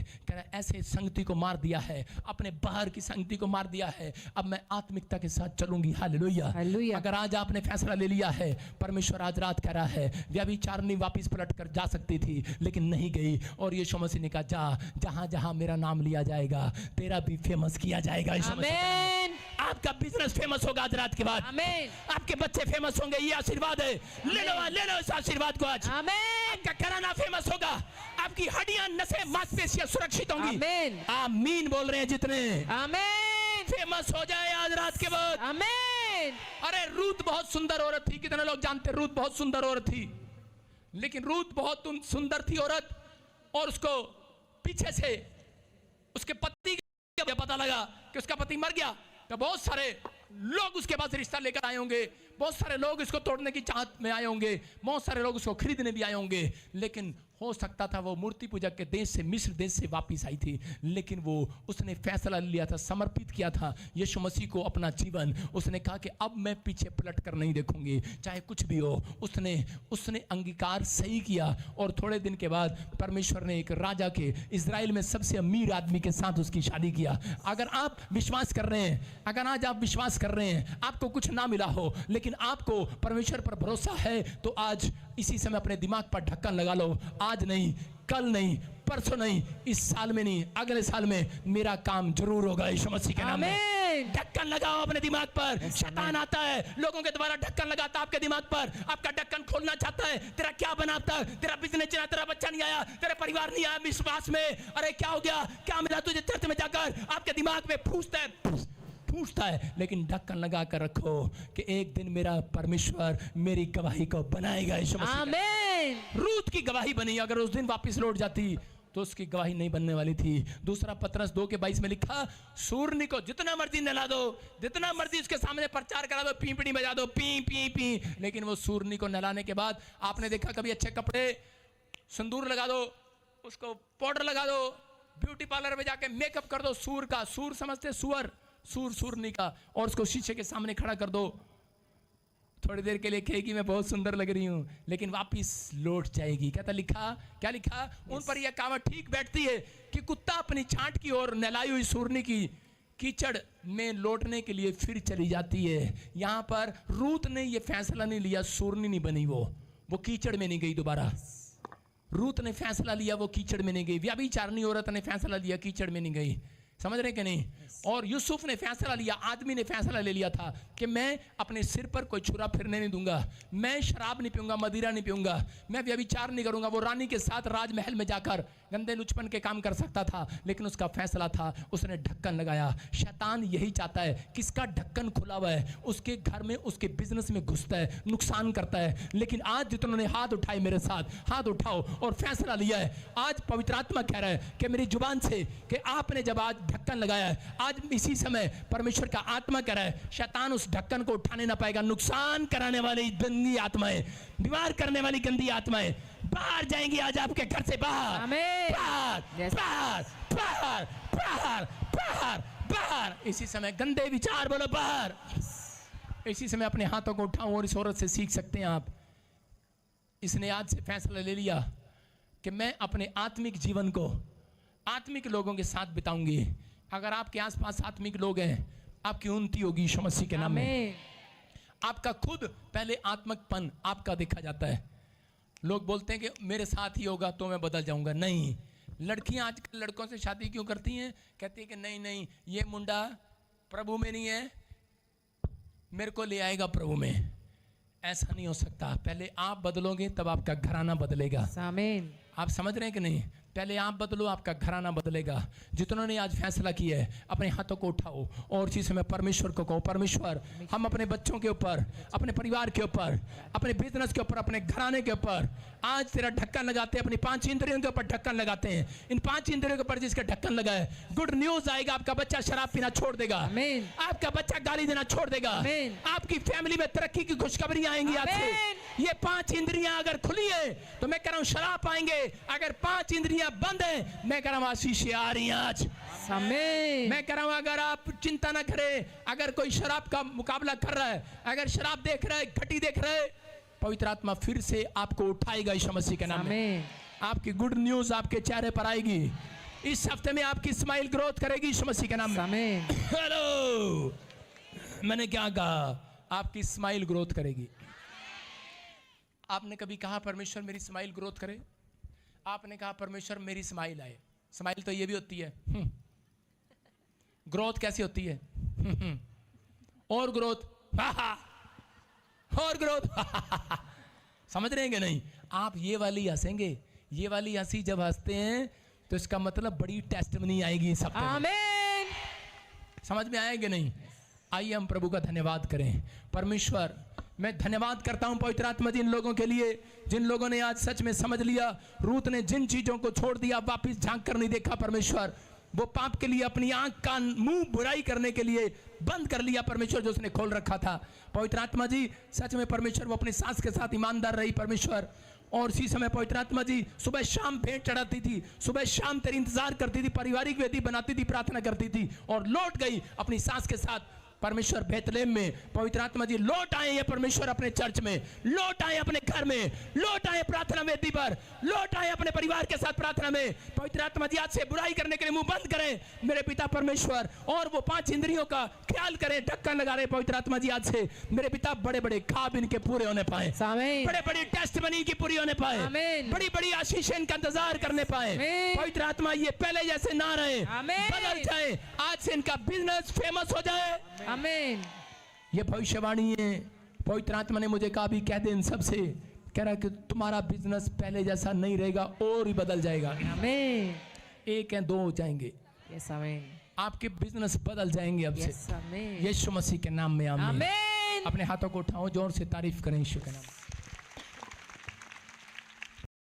ऐसे संगति को मार दिया है, अपने बाहर की संगति को मार दिया है, अब मैं आत्मिकता के साथ चलूंगी। हालेलुया। हालेलुया। अगर आज आपने फैसला ले लिया है, परमेश्वर आज रात कह रहा है, व्यभिचारिणी वापस पलट कर जा सकती थी लेकिन नहीं गई, और यीशु मसीह ने कहा जा, जहां जहां मेरा नाम लिया जाएगा तेरा भी फेमस किया जाएगा। यीशु मसीह का नाम है। आमीन आपका बिजनेस फेमस होगा आज रात के बाद, आमीन आपके बच्चे फेमस होंगे, ये आशीर्वाद है। ले लो इस आशीर्वाद को आज। आमीन आपका घराना फेमस होगा, आपकी हड्डियां, नसें, मांसपेशियां सुरक्षित होंगी। आमीन आमीन बोल रहे हैं जितने, आमीन फेमस हो जाए आज रात के बाद। आमीन अरे रूत बहुत सुंदर औरत थी, कितने लोग जानते हैं रूत बहुत सुंदर औरत थी, लेकिन रूत बहुत सुंदर थी औरत, और उसको पीछे से उसके पति का पता लगा कि उसका पति मर गया, तो बहुत सारे लोग उसके पास रिश्ता लेकर आए होंगे, बहुत सारे लोग इसको तोड़ने की चाहत में आए होंगे, बहुत सारे लोग उसको खरीदने भी आए होंगे, लेकिन हो सकता था वो मूर्ति पूजक के देश से, मिस्र देश से वापस आई थी, लेकिन वो उसने फैसला लिया था, समर्पित किया था यीशु मसीह को अपना जीवन। उसने कहा कि अब मैं पीछे पलट कर नहीं देखूंगी, चाहे कुछ भी हो। उसने अंगीकार सही किया, और थोड़े दिन के बाद परमेश्वर ने एक राजा के, इजराइल में सबसे अमीर आदमी के साथ उसकी शादी किया। अगर आप विश्वास कर रहे हैं, अगर आज आप विश्वास कर रहे हैं, आपको कुछ ना मिला हो लेकिन आपको परमेश्वर पर भरोसा है, तो आज इसी समय अपने दिमाग पर ढक्कन लगा लो। आज नहीं, कल नहीं, परसों नहीं, इस साल में नहीं, अगले साल में मेरा काम जरूर होगा यीशु मसीह के नाम में। आमीन ढक्कन लगाओ अपने दिमाग पर। शैतान आता है, लोगों के द्वारा ढक्कन लगाता है आपके दिमाग पर, आपका ढक्कन खोलना चाहता है। तेरा क्या बना अब तक, तेरा बिजनेस चला, तेरा बच्चा नहीं आया, तेरा परिवार नहीं आया विश्वास में, अरे क्या हो गया, क्या मिला तुझे चर्च में जाकर, आपके दिमाग में पूछता है, लेकिन ढक्कन लगा कर रखो कि एक दिन मेरा परमेश्वर मेरी गवाही को बनाएगा यीशु मसीह। आमीन रूत की गवाही बनी, अगर उस दिन वापस लौट जाती तो उसकी गवाही नहीं बनने वाली थी। दूसरा पतरस 2:22 में लिखा, सूरनी को जितना मर्जी नहला दो, जितना मर्जी उसके सामने प्रचार करा दो, पीपड़ी बजा दो, पी पी पी, लेकिन वो सूरनी को नहलाने के बाद, आपने देखा कभी अच्छे कपड़े, सिंदूर लगा दो, उसको पाउडर लगा दो, ब्यूटी पार्लर में जाके मेकअप कर दो, सूर का, सूर समझते सुअर, सूरनी का, और उसको शीशे के सामने खड़ा कर दो, थोड़ी देर के लिए कहेगी मैं बहुत सुंदर लग रही हूं, लेकिन वापिस लौट जाएगी। क्या लिखा उन पर यह कहावत ठीक बैठती है कि कुत्ता अपनी छांट की ओर नहलाई हुई सूरनी की कीचड़ में लौटने के लिए फिर चली जाती है। यहां पर रूत ने यह फैसला नहीं लिया, सूरनी नहीं बनी, वो कीचड़ में नहीं गई दोबारा। रूत ने फैसला लिया, वो कीचड़ में नहीं गई। व्यभिचारिणी औरत ने फैसला लिया, कीचड़ में नहीं गई। समझ रहे कि नहीं? और यूसुफ ने फैसला लिया, आदमी ने फैसला ले लिया था कि मैं अपने सिर पर कोई छुरा फिरने नहीं दूंगा, मैं शराब नहीं पीऊंगा, मदिरा नहीं पीऊंगा, मैं व्यभिचार नहीं करूंगा। वो रानी के साथ राजमहल में जाकर गंदे लुचपन के काम कर सकता था, लेकिन उसका फैसला था, उसने ढक्कन लगाया। शैतान यही चाहता है, किसका ढक्कन खुला हुआ है उसके घर में, उसके बिजनेस में घुसता है, नुकसान करता है। लेकिन आज जितनों ने हाथ उठाए मेरे साथ, हाथ उठाओ और फैसला लिया है। आज पवित्र आत्मा कह रहा है कि मेरी जुबान से कि आपने जब आज ढक्कन लगाया है, आज इसी समय परमेश्वर का आत्मा कह रहा है, शैतान उस ढक्कन को उठाने ना पाएगा। नुकसान कराने वाली गंदी आत्माएं, बीमार करने वाली गंदी आत्माएं बाहर जाएंगी आज आपके घर से बाहर। आमीन। बाहर, Yes. बाहर, बाहर, बाहर, बाहर, बाहर। इसी समय गंदे विचार बोलो बाहर। इसी समय अपने हाथों को उठाओ और इस औरत से सीख सकते हैं आप। इसने आज से फैसला ले लिया कि मैं अपने आत्मिक जीवन को आत्मिक लोगों के साथ बिताऊंगी। अगर आपके आसपास आत्मिक लोग हैं, आपकी उन्नति होगी यीशु मसीह के नाम में। आमीन। आपका खुद पहले आत्मकपन आपका देखा जाता है। लोग बोलते हैं कि मेरे साथ ही होगा तो मैं बदल जाऊंगा। नहीं, लड़कियां आजकल लड़कों से शादी क्यों करती हैं? कहती है कि नहीं नहीं, ये मुंडा प्रभु में नहीं है, मेरे को ले आएगा प्रभु में। ऐसा नहीं हो सकता। पहले आप बदलोगे तब आपका घराना बदलेगा। आमीन। आप समझ रहे हैं कि नहीं? पहले आप बदलो, आपका घराना बदलेगा। जितनों ने आज फैसला किया है, अपने हाथों को उठाओ और इसी समय परमेश्वर को कहो, परमेश्वर हम अपने बच्चों के ऊपर, अपने परिवार के ऊपर, अपने बिजनेस के ऊपर, अपने घराने के ऊपर, आज तेरा ढक्कन लगाते हैं, अपनी 5 इंद्रियों के ऊपर ढक्कन लगाते हैं। इन 5 इंद्रियों के ऊपर जिसका ढक्कन लगा है, गुड न्यूज आएगा, आपका बच्चा शराब पीना छोड़ देगा, आमीन। आपका बच्चा गाली देना छोड़ देगा, आमीन। आपकी फैमिली में तरक्की की खुशखबरी आएंगी आज से। आमीन। ये 5 इंद्रियां अगर खुली है तो मैं कह रहा हूं शराब पाएंगे, अगर 5 इंद्रियां बंद है मैं कह रहा हूं आशीषें आ रही हैं आज। आमीन। मैं कह रहा हूं अगर आप चिंता ना करें, अगर कोई शराब का मुकाबला कर रहा है, अगर शराब देख रहा है, घटी देख रहा है, पवित्र आत्मा फिर से आपको उठाएगा यीशु मसीह के नाम में। आमीन। आपकी गुड न्यूज आपके चेहरे पर आएगी। इस हफ्ते में आपकी स्माइल ग्रोथ करेगी यीशु मसीह के नाम में। आमीन। हेलो, मैंने क्या कहा? आपकी स्माइल ग्रोथ करेगी। आपने कभी कहा परमेश्वर मेरी स्माइल ग्रोथ करे? आपने कहा परमेश्वर मेरी स्माइल आए। स्माइल तो ये भी होती है, ग्रोथ कैसी होती है? और ग्रोथ, और ग्रोथ समझ रहे हैं कि नहीं? आप ये वाली हंसेंगे, ये वाली हंसी जब हंसते हैं तो इसका मतलब बड़ी टेस्टमनी आएगी इस हफ्ते में। आमीन। समझ में आएगा नहीं? आइए हम प्रभु का धन्यवाद करें। परमेश्वर, मैं धन्यवाद करता हूं पवित्र आत्मा जिन लोगों के लिए, जिन लोगों ने आज सच में समझ लिया, रूत ने जिन चीजों को छोड़ दिया, वापस झांक कर नहीं देखा परमेश्वर, वो पाप के लिए अपनी आंख कान मुंह बुराई करने के लिए बंद कर लिया परमेश्वर जो उसने खोल रखा था। पवित्र आत्मा जी सच में परमेश्वर वो अपनी सांस के साथ ईमानदार रही परमेश्वर, और इसी समय पवित्र आत्मा जी सुबह शाम भेंट चढ़ाती थी, सुबह शाम तेरी इंतजार करती थी, पारिवारिक वेदी बनाती थी, प्रार्थना करती थी और लौट गई अपनी सांस के साथ परमेश्वर बेतलेहम में। पवित्र आत्मा जी लौट आए ये परमेश्वर अपने चर्च में, लौट आए अपने घर में, लौट आए प्रार्थना वेदी पर, लौट आए अपने परिवार के साथ प्रार्थना में। पवित्र आत्मा जी आज से बुराई करने के लिए मुंह बंद करें मेरे पिता परमेश्वर, और वो 5 इंद्रियों का ख्याल करें, ढक्कन लगा रहे पवित्र आत्मा जी आज से मेरे पिता बड़े बड़े ख्वाब इनके पूरे होने पाए, आमीन। बड़े बड़ी टेस्ट बनी की पूरी होने पाए, आमीन। बड़ी बड़ी आशीष इनका इंतजार करने पाए। आमीन। पवित्र आत्मा ये पहले जैसे ना रहे, आमीन। बदल जाए, आज से इनका बिजनेस फेमस हो जाए। आमीन। ये भविष्यवाणी है। पवित्र आत्मा ने मुझे कहा भी कह दे इन सबसे, कह रहा कि तुम्हारा बिजनेस पहले जैसा नहीं रहेगा और ही बदल जाएगा। आमीन। 1 या 2 हो जाएंगे, यस आमीन। आपके बिजनेस बदल जाएंगे अब यस से आमीन। यीशु मसीह के नाम में आमीन। आमीन। अपने हाथों को उठाओ, जोर से तारीफ करें यीशु के नाम में।